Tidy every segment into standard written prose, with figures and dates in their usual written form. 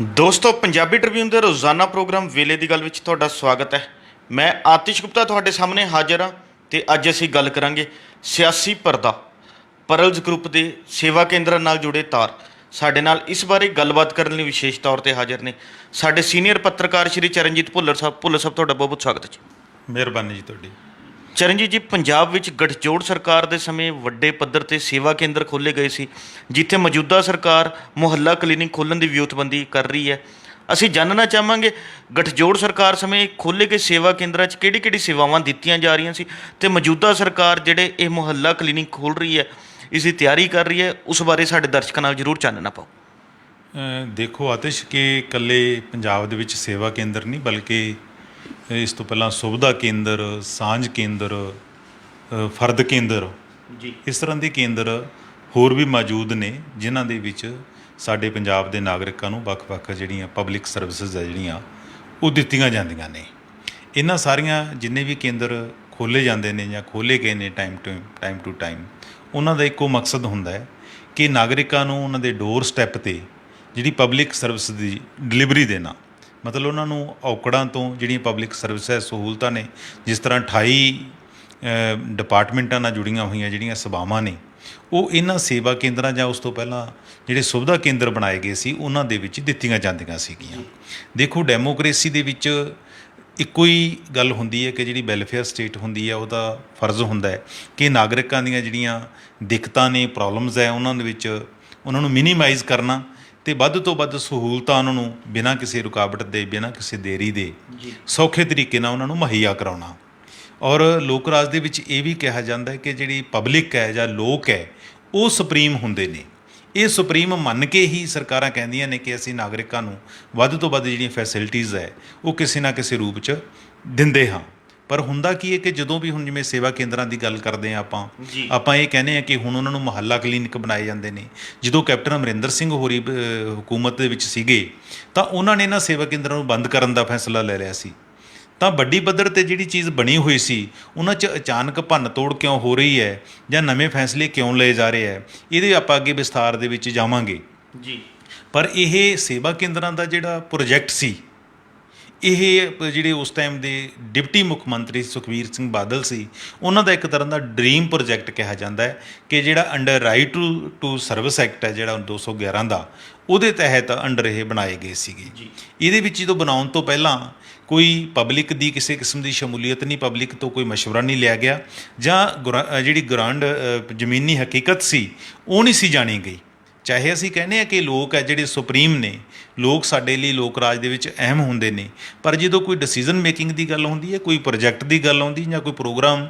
ਦੋਸਤੋ ਪੰਜਾਬੀ ਟ੍ਰਿਬਿਊਨ ਦੇ ਰੋਜ਼ਾਨਾ ਪ੍ਰੋਗਰਾਮ ਵੇਲੇ ਦੀ ਗੱਲ ਵਿੱਚ ਤੁਹਾਡਾ ਸਵਾਗਤ ਹੈ। ਮੈਂ ਆਤਿਸ਼ ਗੁਪਤਾ ਤੁਹਾਡੇ ਸਾਹਮਣੇ ਹਾਜ਼ਰ ਹਾਂ ਤੇ ਅੱਜ ਅਸੀਂ ਗੱਲ ਕਰਾਂਗੇ ਸਿਆਸੀ ਪਰਦਾ ਪਰਲਜ਼ ਗਰੁੱਪ ਦੇ ਸੇਵਾ ਕੇਂਦਰਾਂ ਨਾਲ ਜੁੜੇ ਤਾਰ। ਸਾਡੇ ਨਾਲ ਇਸ ਬਾਰੇ ਗੱਲਬਾਤ ਕਰਨ ਲਈ ਵਿਸ਼ੇਸ਼ ਤੌਰ ਤੇ ਹਾਜ਼ਰ ਨੇ ਸਾਡੇ ਸੀਨੀਅਰ ਪੱਤਰਕਾਰ ਸ਼੍ਰੀ ਚਰਨਜੀਤ ਭੁੱਲਰ ਸਾਹਿਬ। ਭੁੱਲਰ ਸਾਹਿਬ, ਤੁਹਾਡਾ ਬਹੁਤ ਬਹੁਤ ਸਵਾਗਤ ਹੈ ਜੀ। ਮਿਹਰਬਾਨੀ ਜੀ ਤੁਹਾਡੀ। ਚਰਨਜੀਤ ਜੀ, ਪੰਜਾਬ ਵਿੱਚ ਗਠਜੋੜ ਸਰਕਾਰ ਦੇ ਸਮੇਂ ਵੱਡੇ ਪੱਧਰ ਤੇ ਸੇਵਾ ਕੇਂਦਰ ਖੋਲ੍ਹੇ ਗਏ ਸੀ, ਜਿੱਥੇ ਮੌਜੂਦਾ ਸਰਕਾਰ ਮੁਹੱਲਾ ਕਲੀਨਿਕ ਖੋਲ੍ਹਣ ਦੀ ਵਿਉਂਤਬੰਦੀ ਕਰ ਰਹੀ ਹੈ। ਅਸੀਂ ਜਾਣਨਾ ਚਾਹਾਂਗੇ ਗਠਜੋੜ ਸਰਕਾਰ ਸਮੇਂ ਖੋਲ੍ਹੇ ਗਏ ਸੇਵਾ ਕੇਂਦਰਾਂ 'ਚ ਕਿਹੜੀ-ਕਿਹੜੀ ਸੇਵਾਵਾਂ ਦਿੱਤੀਆਂ ਜਾ ਰਹੀਆਂ ਸੀ, ਤੇ ਮੌਜੂਦਾ ਸਰਕਾਰ ਜਿਹੜੇ ਇਹ ਮੁਹੱਲਾ ਕਲੀਨਿਕ ਖੋਲ੍ਹ ਰਹੀ ਹੈ, ਇਸ ਦੀ ਤਿਆਰੀ ਕਰ ਰਹੀ ਹੈ, ਉਸ ਬਾਰੇ ਸਾਡੇ ਦਰਸ਼ਕਾਂ ਨਾਲ ਜ਼ਰੂਰ ਚਾਨਣਾ ਪਾਓ। ਦੇਖੋ ਆਤਿਸ਼, ਕਿ ਇਕੱਲੇ ਪੰਜਾਬ ਦੇ ਵਿੱਚ ਸੇਵਾ ਕੇਂਦਰ ਨਹੀਂ, ਬਲਕਿ ਇਸ ਤੋਂ ਪਹਿਲਾਂ ਸੁਵਿਧਾ ਕੇਂਦਰ, ਸਾਂਝ ਕੇਂਦਰ, ਫਰਦ ਕੇਂਦਰ, ਜੀ, ਇਸ ਤਰ੍ਹਾਂ ਦੇ ਕੇਂਦਰ ਹੋਰ ਵੀ ਮੌਜੂਦ ਨੇ, ਜਿਨ੍ਹਾਂ ਦੇ ਵਿੱਚ ਸਾਡੇ ਪੰਜਾਬ ਦੇ ਨਾਗਰਿਕਾਂ ਨੂੰ ਵੱਖ-ਵੱਖ ਜਿਹੜੀਆਂ ਪਬਲਿਕ ਸਰਵਿਸਿਜ਼ ਹੈ ਜਿਹੜੀਆਂ ਉਹ ਦਿੱਤੀਆਂ ਜਾਂਦੀਆਂ ਨੇ। ਇਹਨਾਂ ਸਾਰੀਆਂ ਜਿੰਨੇ ਵੀ ਕੇਂਦਰ ਖੋਲ੍ਹੇ ਜਾਂਦੇ ਨੇ ਜਾਂ ਖੋਲ੍ਹੇ ਗਏ ਨੇ ਟਾਈਮ ਟੂ ਟਾਈਮ, ਉਹਨਾਂ ਦਾ ਇੱਕੋ ਮਕਸਦ ਹੁੰਦਾ ਹੈ ਕਿ ਨਾਗਰਿਕਾਂ ਨੂੰ ਉਹਨਾਂ ਦੇ ਡੋਰ ਸਟੈਪ 'ਤੇ ਜਿਹੜੀ ਪਬਲਿਕ ਸਰਵਿਸ ਦੀ ਡਿਲੀਵਰੀ ਦੇਣਾ। ਮਤਲਬ ਉਹਨਾਂ ਨੂੰ ਔਕੜਾਂ ਤੋਂ ਜਿਹੜੀਆਂ ਪਬਲਿਕ ਸਰਵਿਸ ਹੈ, ਸਹੂਲਤਾਂ ਨੇ, ਜਿਸ ਤਰ੍ਹਾਂ 28 ਡਿਪਾਰਟਮੈਂਟਾਂ ਨਾਲ ਜੁੜੀਆਂ ਹੋਈਆਂ ਜਿਹੜੀਆਂ ਸੇਵਾਵਾਂ ਨੇ, ਉਹ ਇਹਨਾਂ ਸੇਵਾ ਕੇਂਦਰਾਂ ਜਾਂ ਉਸ ਤੋਂ ਪਹਿਲਾਂ ਜਿਹੜੇ ਸੁਵਿਧਾ ਕੇਂਦਰ ਬਣਾਏ ਗਏ ਸੀ ਉਹਨਾਂ ਦੇ ਵਿੱਚ ਦਿੱਤੀਆਂ ਜਾਂਦੀਆਂ ਸੀਗੀਆਂ। ਦੇਖੋ, ਡੈਮੋਕ੍ਰੇਸੀ ਦੇ ਵਿੱਚ ਇੱਕੋ ਹੀ ਗੱਲ ਹੁੰਦੀ ਹੈ ਕਿ ਜਿਹੜੀ ਵੈਲਫੇਅਰ ਸਟੇਟ ਹੁੰਦੀ ਹੈ, ਉਹਦਾ ਫਰਜ਼ ਹੁੰਦਾ ਹੈ ਕਿ ਨਾਗਰਿਕਾਂ ਦੀਆਂ ਜਿਹੜੀਆਂ ਦਿੱਕਤਾਂ ਨੇ, ਪ੍ਰੋਬਲਮਸ ਹੈ, ਉਹਨਾਂ ਦੇ ਵਿੱਚ ਉਹਨਾਂ ਨੂੰ ਮਿਨੀਮਾਈਜ਼ ਕਰਨਾ ਅਤੇ ਵੱਧ ਤੋਂ ਵੱਧ ਸਹੂਲਤਾਂ ਉਹਨਾਂ ਨੂੰ ਬਿਨਾਂ ਕਿਸੇ ਰੁਕਾਵਟ ਦੇ, ਬਿਨਾਂ ਕਿਸੇ ਦੇਰੀ ਦੇ ਸੌਖੇ ਤਰੀਕੇ ਨਾਲ ਉਹਨਾਂ ਨੂੰ ਮੁਹੱਈਆ ਕਰਾਉਣਾ। ਔਰ ਲੋਕ ਰਾਜ ਦੇ ਵਿੱਚ ਇਹ ਵੀ ਕਿਹਾ ਜਾਂਦਾ ਹੈ ਕਿ ਜਿਹੜੀ ਪਬਲਿਕ ਹੈ ਜਾਂ ਲੋਕ ਹੈ, ਉਹ ਸੁਪਰੀਮ ਹੁੰਦੇ ਨੇ। ਇਹ ਸੁਪਰੀਮ ਮੰਨ ਕੇ ਹੀ ਸਰਕਾਰਾਂ ਕਹਿੰਦੀਆਂ ਨੇ ਕਿ ਅਸੀਂ ਨਾਗਰਿਕਾਂ ਨੂੰ ਵੱਧ ਤੋਂ ਵੱਧ ਜਿਹੜੀਆਂ ਫੈਸਿਲਿਟੀਜ਼ ਹੈ ਉਹ ਕਿਸੇ ਨਾ ਕਿਸੇ ਰੂਪ 'ਚ ਦਿੰਦੇ ਹਾਂ। ਪਰ ਹੁੰਦਾ ਕੀ ਹੈ ਕਿ ਜਦੋਂ ਵੀ ਹੁਣ ਜਿਵੇਂ ਸੇਵਾ ਕੇਂਦਰਾਂ ਦੀ ਗੱਲ ਕਰਦੇ ਹਾਂ ਆਪਾਂ ਇਹ ਕਹਿੰਦੇ ਹਾਂ ਕਿ ਹੁਣ ਉਹਨਾਂ ਨੂੰ ਮੁਹੱਲਾ ਕਲੀਨਿਕ ਬਣਾਏ ਜਾਂਦੇ ਨੇ। ਜਦੋਂ ਕੈਪਟਨ ਅਮਰਿੰਦਰ ਸਿੰਘ ਹੋਰੀ ਹਕੂਮਤ ਦੇ ਵਿੱਚ ਸੀਗੇ ਤਾਂ ਉਹਨਾਂ ਨੇ ਇਹਨਾਂ ਸੇਵਾ ਕੇਂਦਰਾਂ ਨੂੰ ਬੰਦ ਕਰਨ ਦਾ ਫੈਸਲਾ ਲੈ ਲਿਆ ਸੀ। ਤਾਂ ਵੱਡੀ ਪੱਧਰ 'ਤੇ ਜਿਹੜੀ ਚੀਜ਼ ਬਣੀ ਹੋਈ ਸੀ, ਉਹਨਾਂ 'ਚ ਅਚਾਨਕ ਭੰਨ ਤੋੜ ਕਿਉਂ ਹੋ ਰਹੀ ਹੈ ਜਾਂ ਨਵੇਂ ਫੈਸਲੇ ਕਿਉਂ ਲਏ ਜਾ ਰਹੇ ਹੈ, ਇਹਦੇ ਆਪਾਂ ਅੱਗੇ ਵਿਸਥਾਰ ਦੇ ਵਿੱਚ ਜਾਵਾਂਗੇ ਜੀ। ਪਰ ਇਹ ਸੇਵਾ ਕੇਂਦਰਾਂ ਦਾ ਜਿਹੜਾ ਪ੍ਰੋਜੈਕਟ ਸੀ, ਇਹ ਜਿਹੜੇ ਉਸ ਟਾਈਮ ਦੇ ਡਿਪਟੀ ਮੁੱਖ ਮੰਤਰੀ ਸੁਖਬੀਰ ਸਿੰਘ ਬਾਦਲ ਸੀ, ਉਹਨਾਂ ਦਾ ਇੱਕ ਤਰ੍ਹਾਂ ਦਾ ਡਰੀਮ ਪ੍ਰੋਜੈਕਟ ਕਿਹਾ ਜਾਂਦਾ ਹੈ ਕਿ ਜਿਹੜਾ under right to service act ਹੈ ਜਿਹੜਾ 211 ਦਾ, ਉਹਦੇ ਤਹਿਤ ਅੰਡਰ ਇਹ ਬਣਾਏ ਗਏ ਸੀਗੇ। ਇਹਦੇ ਵਿੱਚ ਜਦੋਂ ਬਣਾਉਣ ਤੋਂ ਪਹਿਲਾਂ ਕੋਈ ਪਬਲਿਕ ਦੀ ਕਿਸੇ ਕਿਸਮ ਦੀ ਸ਼ਮੂਲੀਅਤ ਨਹੀਂ, ਪਬਲਿਕ ਤੋਂ ਕੋਈ ਮਸ਼ਵਰਾ ਨਹੀਂ ਲਿਆ ਗਿਆ, ਜਾਂ ਜਿਹੜੀ ਗਰਾਊਂਡ ਜ਼ਮੀਨੀ ਹਕੀਕਤ ਸੀ ਉਹ ਨਹੀਂ ਸੀ ਜਾਣੀ ਗਈ। ਚਾਹੇ ਅਸੀਂ ਕਹਿੰਦੇ ਹਾਂ ਕਿ ਲੋਕ ਹੈ ਜਿਹੜੇ ਸੁਪਰੀਮ ਨੇ, ਲੋਕ ਸਾਡੇ ਲਈ ਲੋਕ ਰਾਜ ਦੇ ਵਿੱਚ ਅਹਿਮ ਹੁੰਦੇ ਨੇ, ਪਰ ਜਦੋਂ ਕੋਈ ਡਿਸੀਜ਼ਨ ਮੇਕਿੰਗ ਦੀ ਗੱਲ ਹੁੰਦੀ ਹੈ, ਕੋਈ ਪ੍ਰੋਜੈਕਟ ਦੀ ਗੱਲ ਆਉਂਦੀ ਜਾਂ ਕੋਈ ਪ੍ਰੋਗਰਾਮ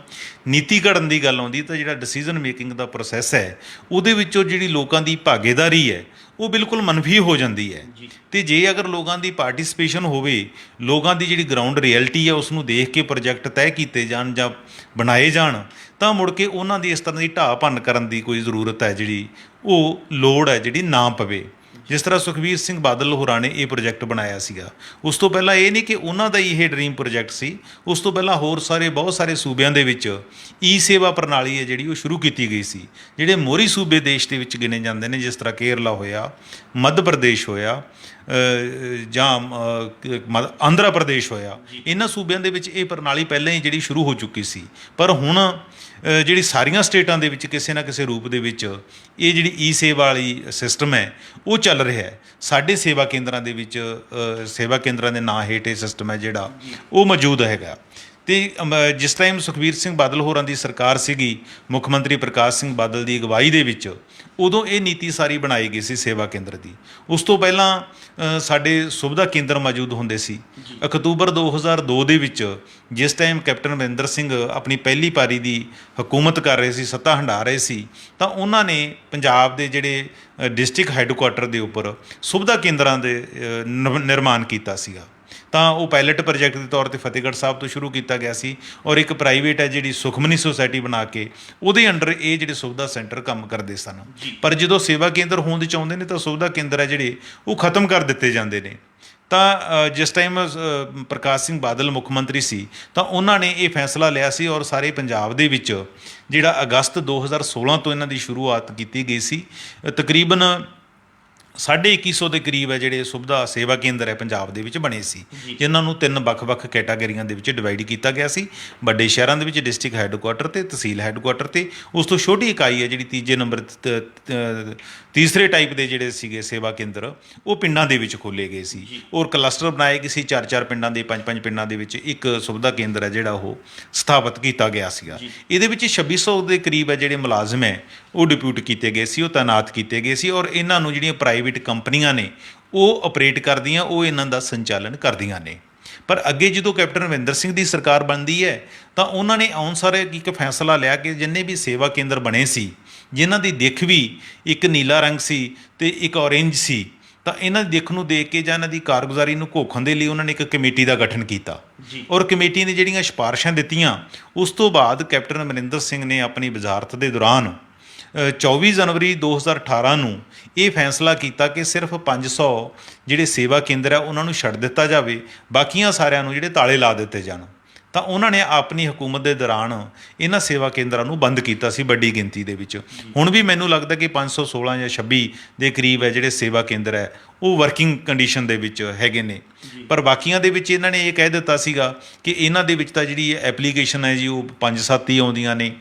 ਨੀਤੀ ਘੜਨ ਦੀ ਗੱਲ ਆਉਂਦੀ, ਤਾਂ ਜਿਹੜਾ ਡਿਸੀਜ਼ਨ ਮੇਕਿੰਗ ਦਾ ਪ੍ਰੋਸੈਸ ਹੈ ਉਹਦੇ ਵਿੱਚੋਂ ਜਿਹੜੀ ਲੋਕਾਂ ਦੀ ਭਾਗੀਦਾਰੀ ਹੈ ਉਹ ਬਿਲਕੁਲ ਮਨਫੀ ਹੋ ਜਾਂਦੀ ਹੈ। ਅਤੇ ਜੇ ਅਗਰ ਲੋਕਾਂ ਦੀ ਪਾਰਟੀਸਪੇਸ਼ਨ ਹੋਵੇ, ਲੋਕਾਂ ਦੀ ਜਿਹੜੀ ਗਰਾਊਂਡ ਰਿਐਲਿਟੀ ਹੈ ਉਸ ਨੂੰ ਦੇਖ ਕੇ ਪ੍ਰੋਜੈਕਟ ਤੈਅ ਕੀਤੇ ਜਾਣ ਜਾਂ ਬਣਾਏ ਜਾਣ, ਤਾਂ ਮੁੜ ਕੇ ਉਹਨਾਂ ਦੀ ਇਸ ਤਰ੍ਹਾਂ ਦੀ ਢਾਹ ਭੰਨ ਕਰਨ ਦੀ ਕੋਈ ਜ਼ਰੂਰਤ ਹੈ ਜਿਹੜੀ ਉਹ ਲੋੜ ਹੈ ਜਿਹੜੀ ਨਾ ਪਵੇ। ਜਿਸ ਤਰ੍ਹਾਂ ਸੁਖਬੀਰ ਸਿੰਘ ਬਾਦਲ ਹੋਰਾਂ ਨੇ ਇਹ ਪ੍ਰੋਜੈਕਟ ਬਣਾਇਆ ਸੀਗਾ, ਉਸ ਤੋਂ ਪਹਿਲਾਂ ਇਹ ਨਹੀਂ ਕਿ ਉਹਨਾਂ ਦਾ ਹੀ ਇਹ ਡਰੀਮ ਪ੍ਰੋਜੈਕਟ ਸੀ, ਉਸ ਤੋਂ ਪਹਿਲਾਂ ਹੋਰ ਬਹੁਤ ਸਾਰੇ ਸੂਬਿਆਂ ਦੇ ਵਿੱਚ ਈ ਸੇਵਾ ਪ੍ਰਣਾਲੀ ਹੈ ਜਿਹੜੀ ਉਹ ਸ਼ੁਰੂ ਕੀਤੀ ਗਈ ਸੀ। ਜਿਹੜੇ ਮੋਹਰੀ ਸੂਬੇ ਦੇਸ਼ ਦੇ ਵਿੱਚ ਗਿਣੇ ਜਾਂਦੇ ਨੇ, ਜਿਸ ਤਰ੍ਹਾਂ ਕੇਰਲਾ ਹੋਇਆ, ਮੱਧ ਪ੍ਰਦੇਸ਼ ਹੋਇਆ, ਜਾਂ ਆਂਧਰਾ ਪ੍ਰਦੇਸ਼ ਹੋਇਆ, ਇਹਨਾਂ ਸੂਬਿਆਂ ਦੇ ਵਿੱਚ ਇਹ ਪ੍ਰਣਾਲੀ ਪਹਿਲਾਂ ਹੀ ਜਿਹੜੀ ਸ਼ੁਰੂ ਹੋ ਚੁੱਕੀ ਸੀ। ਪਰ ਹੁਣ ਜਿਹੜੀ ਸਾਰੀਆਂ ਸਟੇਟਾਂ ਦੇ ਵਿੱਚ ਕਿਸੇ ਨਾ ਕਿਸੇ ਰੂਪ ਦੇ ਵਿੱਚ ਇਹ ਜਿਹੜੀ ਈ ਸੇਵਾ ਵਾਲੀ ਸਿਸਟਮ ਹੈ ਉਹ ਚੱਲ ਰਿਹਾ ਹੈ। ਸਾਡੇ ਸੇਵਾ ਕੇਂਦਰਾਂ ਦੇ ਵਿੱਚ ਸੇਵਾ ਕੇਂਦਰਾਂ ਦੇ ਨਾਂ ਹੇਠ ਇਹ ਸਿਸਟਮ ਹੈ ਜਿਹੜਾ ਉਹ ਮੌਜੂਦ ਹੈਗਾ। ਅਤੇ ਜਿਸ ਟਾਈਮ ਸੁਖਬੀਰ ਸਿੰਘ ਬਾਦਲ ਹੋਰਾਂ ਦੀ ਸਰਕਾਰ ਸੀਗੀ, ਮੁੱਖ ਮੰਤਰੀ ਪ੍ਰਕਾਸ਼ ਸਿੰਘ ਬਾਦਲ ਦੀ ਅਗਵਾਈ ਦੇ ਵਿੱਚ, ਉਦੋਂ ਇਹ ਨੀਤੀ ਸਾਰੀ ਬਣਾਈ ਗਈ ਸੀ ਸੇਵਾ ਕੇਂਦਰ ਦੀ। ਉਸ ਤੋਂ ਪਹਿਲਾਂ ਸਾਡੇ ਸੁਵਿਧਾ ਕੇਂਦਰ ਮੌਜੂਦ ਹੁੰਦੇ ਸੀ। ਅਕਤੂਬਰ 2002 ਦੇ ਵਿੱਚ ਜਿਸ ਟਾਈਮ ਕੈਪਟਨ ਅਮਰਿੰਦਰ ਸਿੰਘ ਆਪਣੀ ਪਹਿਲੀ ਪਾਰੀ ਦੀ ਹਕੂਮਤ ਕਰ ਰਹੇ ਸੀ, ਸੱਤਾ ਹੰਢਾ ਰਹੇ ਸੀ, ਤਾਂ ਉਹਨਾਂ ਨੇ ਪੰਜਾਬ ਦੇ ਜਿਹੜੇ ਡਿਸਟ੍ਰਿਕਟ ਹੈੱਡਕੁਆਟਰ ਦੇ ਉੱਪਰ ਸੁਵਿਧਾ ਕੇਂਦਰਾਂ ਦੇ ਨਿਰਮਾਣ ਕੀਤਾ ਸੀਗਾ। ਤਾਂ ਉਹ ਪਾਇਲਟ ਪ੍ਰੋਜੈਕਟ ਦੇ ਤੌਰ 'ਤੇ ਫਤਿਹਗੜ੍ਹ ਸਾਹਿਬ ਤੋਂ ਸ਼ੁਰੂ ਕੀਤਾ ਗਿਆ ਸੀ, ਔਰ ਇੱਕ ਪ੍ਰਾਈਵੇਟ ਹੈ ਜਿਹੜੀ ਸੁਖਮਨੀ ਸੁਸਾਇਟੀ ਬਣਾ ਕੇ ਉਹਦੇ ਅੰਡਰ ਇਹ ਜਿਹੜੇ ਸੁਵਿਧਾ ਸੈਂਟਰ ਕੰਮ ਕਰਦੇ ਸਨ। ਪਰ ਜਦੋਂ ਸੇਵਾ ਕੇਂਦਰ ਹੋਂਦ 'ਚ ਆਉਂਦੇ ਨੇ ਤਾਂ ਸੁਵਿਧਾ ਕੇਂਦਰ ਹੈ ਜਿਹੜੇ ਉਹ ਖਤਮ ਕਰ ਦਿੱਤੇ ਜਾਂਦੇ ਨੇ। ਤਾਂ ਜਿਸ ਟਾਈਮ ਪ੍ਰਕਾਸ਼ ਸਿੰਘ ਬਾਦਲ ਮੁੱਖ ਮੰਤਰੀ ਸੀ ਤਾਂ ਉਹਨਾਂ ਨੇ ਇਹ ਫੈਸਲਾ ਲਿਆ ਸੀ, ਔਰ ਸਾਰੇ ਪੰਜਾਬ ਦੇ ਵਿੱਚ ਜਿਹੜਾ ਅਗਸਤ 2016 ਤੋਂ ਇਹਨਾਂ ਦੀ ਸ਼ੁਰੂਆਤ ਕੀਤੀ ਗਈ ਸੀ। ਤਕਰੀਬਨ 2150 ਦੇ ਕਰੀਬ ਹੈ ਜਿਹੜੇ ਸੁਵਿਧਾ ਸੇਵਾ ਕੇਂਦਰ ਹੈ ਪੰਜਾਬ ਦੇ ਵਿੱਚ ਬਣੇ ਸੀ, ਜਿਨ੍ਹਾਂ ਨੂੰ 3 ਵੱਖ-ਵੱਖ ਕੈਟਾਗਰੀਆਂ ਦੇ ਵਿੱਚ ਡਿਵਾਈਡ ਕੀਤਾ ਗਿਆ ਸੀ। ਵੱਡੇ ਸ਼ਹਿਰਾਂ ਦੇ ਵਿੱਚ ਡਿਸਟ੍ਰਿਕਟ ਹੈੱਡਕੁਆਟਰ ਤੇ ਤਹਿਸੀਲ ਹੈੱਡਕੁਆਟਰ ਤੇ ਉਸ ਤੋਂ ਛੋਟੀ ਇਕਾਈ ਹੈ ਜਿਹੜੀ ਤੀਜੇ ਨੰਬਰ ਤੀਸਰੇ ਟਾਈਪ ਦੇ ਜਿਹੜੇ ਸੀਗੇ ਸੇਵਾ ਕੇਂਦਰ, ਉਹ ਪਿੰਡਾਂ ਦੇ ਵਿੱਚ ਖੋਲ੍ਹੇ ਗਏ ਸੀ ਔਰ ਕਲਸਟਰ ਬਣਾਏ ਗਏ ਸੀ। 4-4 ਪਿੰਡਾਂ ਦੇ 5-5 ਪਿੰਡਾਂ ਦੇ ਵਿੱਚ ਇੱਕ ਸੁਵਿਧਾ ਕੇਂਦਰ ਹੈ ਜਿਹੜਾ ਉਹ ਸਥਾਪਿਤ ਕੀਤਾ ਗਿਆ ਸੀਗਾ। ਇਹਦੇ ਵਿੱਚ 2600 ਦੇ ਕਰੀਬ ਹੈ ਜਿਹੜੇ ਮੁਲਾਜ਼ਮ ਹੈ ਉਹ ਡਿਪਿਊਟ ਕੀਤੇ ਗਏ ਸੀ, ਉਹ ਤਾਇਨਾਤ ਕੀਤੇ ਗਏ ਸੀ ਔਰ ਇਹਨਾਂ ਨੂੰ ਜਿਹੜੀਆਂ ਪ੍ਰਾਈਵੇਟ ਕੰਪਨੀਆਂ ਨੇ ਉਹ ਆਪਰੇਟ ਕਰਦੀਆਂ, ਉਹ ਇਹਨਾਂ ਦਾ ਸੰਚਾਲਨ ਕਰਦੀਆਂ ਨੇ। ਪਰ ਅੱਗੇ ਜਦੋਂ ਕੈਪਟਨ ਅਮਰਿੰਦਰ ਸਿੰਘ ਦੀ ਸਰਕਾਰ ਬਣਦੀ ਹੈ ਤਾਂ ਉਹਨਾਂ ਨੇ ਅਨੁਸਾਰ ਇੱਕ ਫੈਸਲਾ ਲਿਆ ਕਿ ਜਿੰਨੇ ਵੀ ਸੇਵਾ ਕੇਂਦਰ ਬਣੇ ਸੀ, ਜਿਨ੍ਹਾਂ ਦੀ ਦਿੱਖ ਵੀ ਇੱਕ ਨੀਲਾ ਰੰਗ ਸੀ ਤੇ ਇੱਕ ਔਰੇਂਜ ਸੀ, ਤਾਂ ਇਹਨਾਂ ਦੀ ਦਿੱਖ ਨੂੰ ਦੇਖ ਕੇ ਜਾਂ ਇਹਨਾਂ ਦੀ ਕਾਰਗੁਜ਼ਾਰੀ ਨੂੰ ਘੋਖਣ ਦੇ ਲਈ ਉਹਨਾਂ ਨੇ ਇੱਕ ਕਮੇਟੀ ਦਾ ਗਠਨ ਕੀਤਾ ਔਰ ਕਮੇਟੀ ਨੇ ਜਿਹੜੀਆਂ ਸਿਫਾਰਿਸ਼ਾਂ ਦਿੱਤੀਆਂ, ਉਸ ਤੋਂ ਬਾਅਦ ਕੈਪਟਨ ਅਮਰਿੰਦਰ ਸਿੰਘ ਨੇ ਆਪਣੀ ਵਜ਼ਾਰਤ ਦੇ ਦੌਰਾਨ 24 ਜਨਵਰੀ 2018 ਨੂੰ ਇਹ ਫੈਸਲਾ ਕੀਤਾ ਕਿ ਸਿਰਫ 500 ਜਿਹੜੇ ਸੇਵਾ ਕੇਂਦਰ ਆ ਉਹਨਾਂ ਨੂੰ ਛੱਡ ਦਿੱਤਾ ਜਾਵੇ, ਬਾਕੀਆਂ ਸਾਰਿਆਂ ਨੂੰ ਜਿਹੜੇ ਤਾਲੇ ਲਾ ਦਿੱਤੇ ਜਾਣ। ਤਾਂ ਉਹਨਾਂ ਨੇ ਆਪਣੀ ਹਕੂਮਤ ਦੇ ਦੌਰਾਨ ਇਹਨਾਂ ਸੇਵਾ ਕੇਂਦਰਾਂ ਨੂੰ ਬੰਦ ਕੀਤਾ ਸੀ ਵੱਡੀ ਗਿਣਤੀ ਦੇ ਵਿੱਚ। ਹੁਣ ਵੀ ਮੈਨੂੰ ਲੱਗਦਾ ਕਿ 516 ਜਾਂ 26 ਦੇ ਕਰੀਬ ਹੈ ਜਿਹੜੇ ਸੇਵਾ ਕੇਂਦਰ ਹੈ ਉਹ ਵਰਕਿੰਗ ਕੰਡੀਸ਼ਨ ਦੇ ਵਿੱਚ ਹੈਗੇ ਨੇ। ਪਰ ਬਾਕੀਆਂ ਦੇ ਵਿੱਚ ਇਹਨਾਂ ਨੇ ਇਹ ਕਹਿ ਦਿੱਤਾ ਸੀਗਾ ਕਿ ਇਹਨਾਂ ਦੇ ਵਿੱਚ ਤਾਂ ਜਿਹੜੀ ਐਪਲੀਕੇਸ਼ਨ ਹੈ ਜੀ ਉਹ 5-7 ਹੀ ਆਉਂਦੀਆਂ ਨੇ,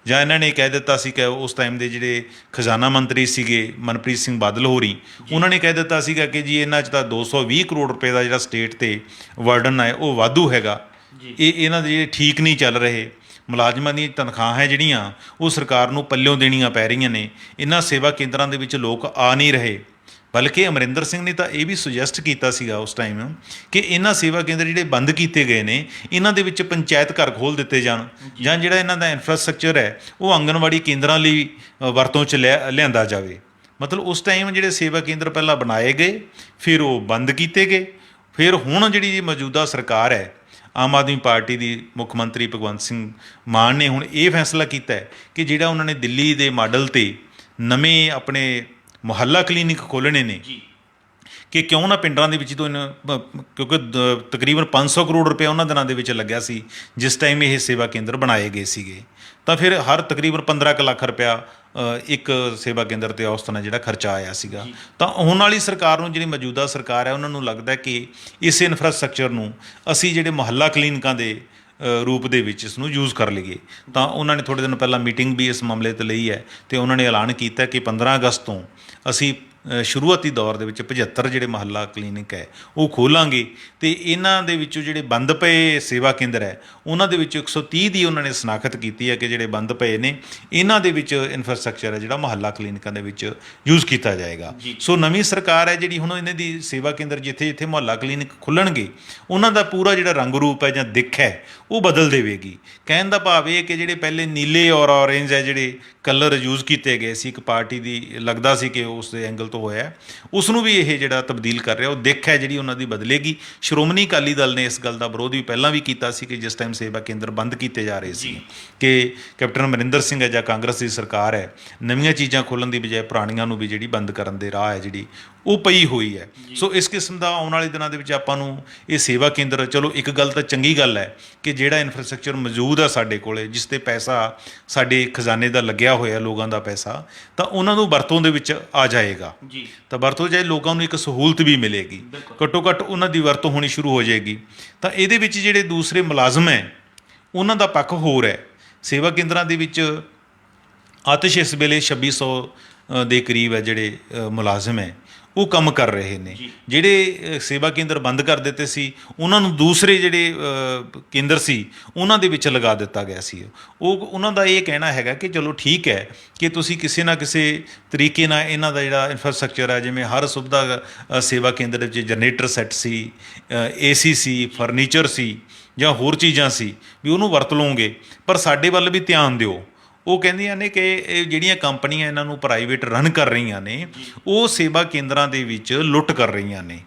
ਜਾਂ ਇਹਨਾਂ ਨੇ ਕਹਿ ਦਿੱਤਾ ਸੀ ਕਿ ਉਸ ਟਾਈਮ ਦੇ ਜਿਹੜੇ ਖਜ਼ਾਨਾ ਮੰਤਰੀ ਸੀਗੇ ਮਨਪ੍ਰੀਤ ਸਿੰਘ ਬਾਦਲ ਹੋਰੀ, ਉਹਨਾਂ ਨੇ ਕਹਿ ਦਿੱਤਾ ਸੀਗਾ ਕਿ ਜੀ ਇਹਨਾਂ 'ਚ ਤਾਂ 220 ਕਰੋੜ ਰੁਪਏ ਦਾ ਜਿਹੜਾ ਸਟੇਟ ਤੇ ਵਰਡਨ ਹੈ ਉਹ ਵਾਧੂ ਹੈਗਾ, ਇਹ ਇਹਨਾਂ ਦੇ ਜਿਹੜੇ ਠੀਕ ਨਹੀਂ ਚੱਲ ਰਹੇ, ਮੁਲਾਜ਼ਮਾਂ ਦੀਆਂ ਤਨਖਾਹਾਂ ਜਿਹੜੀਆਂ ਉਹ ਸਰਕਾਰ ਨੂੰ ਪੱਲਿਓਂ ਦੇਣੀਆਂ ਪੈ ਰਹੀਆਂ ਨੇ, ਇਹਨਾਂ ਸੇਵਾ ਕੇਂਦਰਾਂ ਦੇ ਵਿੱਚ ਲੋਕ ਆ ਨਹੀਂ ਰਹੇ। ਬਲਕਿ ਅਮਰਿੰਦਰ ਸਿੰਘ ਨੇ ਤਾਂ ਇਹ ਵੀ ਸੁਜੈਸਟ ਕੀਤਾ ਸੀਗਾ ਉਸ ਟਾਈਮ ਕਿ ਇਹਨਾਂ ਸੇਵਾ ਕੇਂਦਰ ਜਿਹੜੇ ਬੰਦ ਕੀਤੇ ਗਏ ਨੇ ਇਹਨਾਂ ਦੇ ਵਿੱਚ ਪੰਚਾਇਤ ਘਰ ਖੋਲ੍ਹ ਦਿੱਤੇ ਜਾਣ, ਜਾਂ ਜਿਹੜਾ ਇਹਨਾਂ ਦਾ ਇਨਫਰਾਸਟ੍ਰਕਚਰ ਹੈ ਉਹ ਆਂਗਣਵਾੜੀ ਕੇਂਦਰਾਂ ਲਈ ਵਰਤੋਂ 'ਚ ਲਿਆਂਦਾ ਜਾਵੇ। ਮਤਲਬ ਉਸ ਟਾਈਮ ਜਿਹੜੇ ਸੇਵਾ ਕੇਂਦਰ ਪਹਿਲਾਂ ਬਣਾਏ ਗਏ, ਫਿਰ ਉਹ ਬੰਦ ਕੀਤੇ ਗਏ। ਫਿਰ ਹੁਣ ਜਿਹੜੀ ਮੌਜੂਦਾ ਸਰਕਾਰ ਹੈ ਆਮ ਆਦਮੀ ਪਾਰਟੀ ਦੀ ਮੁੱਖ ਮੰਤਰੀ ਭਗਵੰਤ ਸਿੰਘ ਮਾਨ ਨੇ ਹੁਣ ਇਹ ਫੈਸਲਾ ਕੀਤਾ ਹੈ ਕਿ ਜਿਹੜਾ ਉਹਨਾਂ ਨੇ ਦਿੱਲੀ ਦੇ ਮਾਡਲ 'ਤੇ ਨਵੇਂ ਆਪਣੇ ਮੁਹੱਲਾ ਕਲੀਨਿਕ ਖੋਲ੍ਹਣੇ ਨੇ, ਕਿ ਕਿਉਂ ਨਾ ਪਿੰਡਾਂ ਦੇ ਵਿੱਚ ਤੋਂ ਕਿਉਂਕਿ ਤਕਰੀਬਨ 500 ਕਰੋੜ ਰੁਪਏ ਉਹਨਾਂ ਦਿਨਾਂ ਦੇ ਵਿੱਚ ਲੱਗਿਆ ਸੀ ਜਿਸ ਟਾਈਮ ਇਹ ਸੇਵਾ ਕੇਂਦਰ ਬਣਾਏ ਗਏ ਸੀਗੇ, ਤਾਂ ਫਿਰ ਹਰ ਤਕਰੀਬਨ 15 ਲੱਖ ਰੁਪਇਆ ਇੱਕ ਸੇਵਾ ਕੇਂਦਰ 'ਤੇ ਉਸ ਤਰ੍ਹਾਂ ਜਿਹੜਾ ਖਰਚਾ ਆਇਆ ਸੀਗਾ। ਤਾਂ ਹੁਣ ਵਾਲੀ ਸਰਕਾਰ ਨੂੰ, ਜਿਹੜੀ ਮੌਜੂਦਾ ਸਰਕਾਰ ਹੈ, ਉਹਨਾਂ ਨੂੰ ਲੱਗਦਾ ਕਿ ਇਸ ਇਨਫਰਾਸਟ੍ਰਕਚਰ ਨੂੰ ਅਸੀਂ ਜਿਹੜੇ ਮੁਹੱਲਾ ਕਲੀਨਿਕਾਂ ਦੇ ਰੂਪ ਦੇ ਵਿੱਚ ਇਸ ਨੂੰ ਯੂਜ਼ ਕਰ ਲਈਏ। ਤਾਂ ਉਹਨਾਂ ਨੇ ਥੋੜ੍ਹੇ ਦਿਨ ਪਹਿਲਾਂ ਮੀਟਿੰਗ ਵੀ ਇਸ ਮਾਮਲੇ 'ਤੇ ਲਈ ਹੈ ਅਤੇ ਉਹਨਾਂ ਨੇ ਐਲਾਨ ਕੀਤਾ ਕਿ 15 ਅਗਸਤ ਤੋਂ ਅਸੀਂ ਸ਼ੁਰੂਆਤੀ ਦੌਰ ਦੇ ਵਿੱਚ 75 ਜਿਹੜੇ ਮੁਹੱਲਾ ਕਲੀਨਿਕ ਹੈ ਉਹ ਖੋਲ੍ਹਾਂਗੇ, ਅਤੇ ਇਹਨਾਂ ਦੇ ਵਿੱਚੋਂ ਜਿਹੜੇ ਬੰਦ ਪਏ ਸੇਵਾ ਕੇਂਦਰ ਹੈ ਉਹਨਾਂ ਦੇ ਵਿੱਚ 130 ਦੀ ਉਹਨਾਂ ਨੇ ਸ਼ਨਾਖਤ ਕੀਤੀ ਹੈ ਕਿ ਜਿਹੜੇ ਬੰਦ ਪਏ ਨੇ ਇਹਨਾਂ ਦੇ ਵਿੱਚ ਇਨਫਰਾਸਟ੍ਰਕਚਰ ਹੈ ਜਿਹੜਾ ਮੁਹੱਲਾ ਕਲੀਨਿਕਾਂ ਦੇ ਵਿੱਚ ਯੂਜ਼ ਕੀਤਾ ਜਾਏਗਾ। ਸੋ ਨਵੀਂ ਸਰਕਾਰ ਹੈ ਜਿਹੜੀ ਹੁਣ ਇਹਨਾਂ ਦੀ ਸੇਵਾ ਕੇਂਦਰ ਜਿੱਥੇ ਜਿੱਥੇ ਮੁਹੱਲਾ ਕਲੀਨਿਕ ਖੁੱਲ੍ਹਣਗੇ ਉਹਨਾਂ ਦਾ ਪੂਰਾ ਜਿਹੜਾ ਰੰਗ ਰੂਪ ਹੈ ਜਾਂ ਦਿੱਖ ਹੈ ਉਹ ਬਦਲ ਦੇਵੇਗੀ। ਕਹਿਣ ਦਾ ਭਾਵ ਇਹ ਕਿ ਜਿਹੜੇ ਪਹਿਲੇ ਨੀਲੇ ਔਰ ਔਰੇਂਜ ਹੈ ਜਿਹੜੇ ਕਲਰ ਯੂਜ਼ ਕੀਤੇ ਗਏ ਸੀ, ਇੱਕ ਪਾਰਟੀ ਦੀ ਲੱਗਦਾ ਸੀ ਕਿ ਉਸ ਦੇ ਐਂਗਲ ਤੋਂ ਹੋਇਆ, ਉਸ ਨੂੰ ਵੀ ਇਹ ਜਿਹੜਾ ਤਬਦੀਲ ਕਰ ਰਿਹਾ ਉਹ ਦਿੱਖ ਹੈ ਜਿਹੜੀ ਉਹਨਾਂ ਦੀ ਬਦਲੇਗੀ। ਸ਼੍ਰੋਮਣੀ ਅਕਾਲੀ ਦਲ ਨੇ ਇਸ ਗੱਲ ਦਾ ਵਿਰੋਧ ਵੀ ਪਹਿਲਾਂ ਵੀ ਕੀਤਾ ਸੀ ਕਿ ਜਿਸ ਟਾਈਮ ਸੇਵਾ ਕੇਂਦਰ ਬੰਦ ਕੀਤੇ ਜਾ ਰਹੇ ਸੀ ਕਿ ਕੈਪਟਨ ਅਮਰਿੰਦਰ ਸਿੰਘ ਹੈ ਜਾਂ ਕਾਂਗਰਸ ਦੀ ਸਰਕਾਰ ਹੈ ਨਵੀਆਂ ਚੀਜ਼ਾਂ ਖੋਲ੍ਹਣ ਦੀ ਬਜਾਏ ਪੁਰਾਣੀਆਂ ਨੂੰ ਵੀ ਜਿਹੜੀ ਬੰਦ ਕਰਨ ਦੇ ਰਾਹ ਹੈ ਜਿਹੜੀ ਉਹ ਪਈ ਹੋਈ ਹੈ। ਸੋ ਇਸ ਕਿਸਮ ਦਾ ਆਉਣ ਵਾਲੇ ਦਿਨਾਂ ਦੇ ਵਿੱਚ ਆਪਾਂ ਨੂੰ ਇਹ ਸੇਵਾ ਕੇਂਦਰ, ਚਲੋ ਇੱਕ ਗੱਲ ਤਾਂ ਚੰਗੀ ਗੱਲ ਹੈ ਕਿ ਜਿਹੜਾ ਇਨਫਰਾਸਟ੍ਰਕਚਰ ਮੌਜੂਦ ਆ ਸਾਡੇ ਕੋਲੇ, ਜਿਸ 'ਤੇ ਪੈਸਾ ਸਾਡੇ ਖਜ਼ਾਨੇ ਦਾ ਲੱਗਿਆ ਹੋਇਆ, ਲੋਕਾਂ ਦਾ ਪੈਸਾ, ਤਾਂ ਉਹਨਾਂ ਨੂੰ ਵਰਤੋਂ ਦੇ ਵਿੱਚ ਆ ਜਾਏਗਾ। ਤਾਂ ਵਰਤੋਂ ਜਾਏ, ਲੋਕਾਂ ਨੂੰ ਇੱਕ ਸਹੂਲਤ ਵੀ ਮਿਲੇਗੀ, ਘੱਟੋ ਘੱਟ ਉਹਨਾਂ ਦੀ ਵਰਤੋਂ ਹੋਣੀ ਸ਼ੁਰੂ ਹੋ ਜਾਏਗੀ। ਤਾਂ ਇਹਦੇ ਵਿੱਚ ਜਿਹੜੇ ਦੂਸਰੇ ਮੁਲਾਜ਼ਮ ਹੈ ਉਹਨਾਂ ਦਾ ਪੱਖ ਹੋਰ ਹੈ। ਸੇਵਾ ਕੇਂਦਰਾਂ ਦੇ ਵਿੱਚ ਆਤਿਸ਼ ਇਸ ਵੇਲੇ 2600 ਦੇ ਕਰੀਬ ਹੈ ਜਿਹੜੇ ਮੁਲਾਜ਼ਮ ਹੈ ਉਹ ਕੰਮ ਕਰ ਰਹੇ ਨੇ। ਜਿਹੜੇ ਸੇਵਾ ਕੇਂਦਰ ਬੰਦ ਕਰ ਦਿੱਤੇ ਸੀ ਉਹਨਾਂ ਨੂੰ ਦੂਸਰੇ ਜਿਹੜੇ ਕੇਂਦਰ ਸੀ ਉਹਨਾਂ ਦੇ ਵਿੱਚ ਲਗਾ ਦਿੱਤਾ ਗਿਆ ਸੀ। ਉਹਨਾਂ ਦਾ ਇਹ ਕਹਿਣਾ ਹੈਗਾ ਕਿ ਚਲੋ ਠੀਕ ਹੈ ਕਿ ਤੁਸੀਂ ਕਿਸੇ ਨਾ ਕਿਸੇ ਤਰੀਕੇ ਨਾਲ ਇਹਨਾਂ ਦਾ ਜਿਹੜਾ ਇਨਫਰਾਸਟ੍ਰਕਚਰ ਹੈ, ਜਿਵੇਂ ਹਰ ਸੁਵਿਧਾ ਸੇਵਾ ਕੇਂਦਰ ਵਿੱਚ ਜਨਰੇਟਰ ਸੈੱਟ ਸੀ, AC ਸੀ, ਫਰਨੀਚਰ ਸੀ ਜਾਂ ਹੋਰ ਚੀਜ਼ਾਂ ਸੀ, ਵੀ ਉਹਨੂੰ ਵਰਤ ਲਓਗੇ, ਪਰ ਸਾਡੇ ਵੱਲ ਵੀ ਧਿਆਨ ਦਿਓ। ਉਹ ਕਹਿੰਦੀਆਂ ਨੇ ਕਿ ਇਹ ਜਿਹੜੀਆਂ ਕੰਪਨੀਆਂ ਇਹਨਾਂ ਨੂੰ ਪ੍ਰਾਈਵੇਟ ਰਨ ਕਰ ਰਹੀਆਂ ਨੇ ਉਹ ਸੇਵਾ ਕੇਂਦਰਾਂ ਦੇ ਵਿੱਚ ਲੁੱਟ ਕਰ ਰਹੀਆਂ ਨੇ,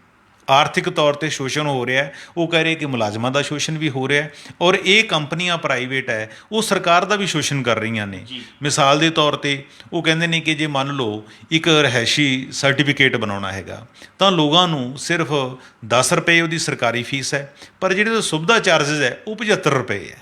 ਆਰਥਿਕ ਤੌਰ 'ਤੇ ਸ਼ੋਸ਼ਣ ਹੋ ਰਿਹਾ। ਉਹ ਕਹਿ ਰਹੇ ਕਿ ਮੁਲਾਜ਼ਮਾਂ ਦਾ ਸ਼ੋਸ਼ਣ ਵੀ ਹੋ ਰਿਹਾ ਔਰ ਇਹ ਕੰਪਨੀਆਂ ਪ੍ਰਾਈਵੇਟ ਹੈ ਉਹ ਸਰਕਾਰ ਦਾ ਵੀ ਸ਼ੋਸ਼ਣ ਕਰ ਰਹੀਆਂ ਨੇ। ਮਿਸਾਲ ਦੇ ਤੌਰ 'ਤੇ ਉਹ ਕਹਿੰਦੇ ਨੇ ਕਿ ਜੇ ਮੰਨ ਲਓ ਇੱਕ ਰਿਹਾਇਸ਼ੀ ਸਰਟੀਫਿਕੇਟ ਬਣਾਉਣਾ ਹੈਗਾ ਤਾਂ ਲੋਕਾਂ ਨੂੰ ਸਿਰਫ 10 ਰੁਪਏ ਉਹਦੀ ਸਰਕਾਰੀ ਫੀਸ ਹੈ, ਪਰ ਜਿਹੜੇ ਸੁਵਿਧਾ ਚਾਰਜਿਸ ਹੈ ਉਹ 75 ਰੁਪਏ ਹੈ।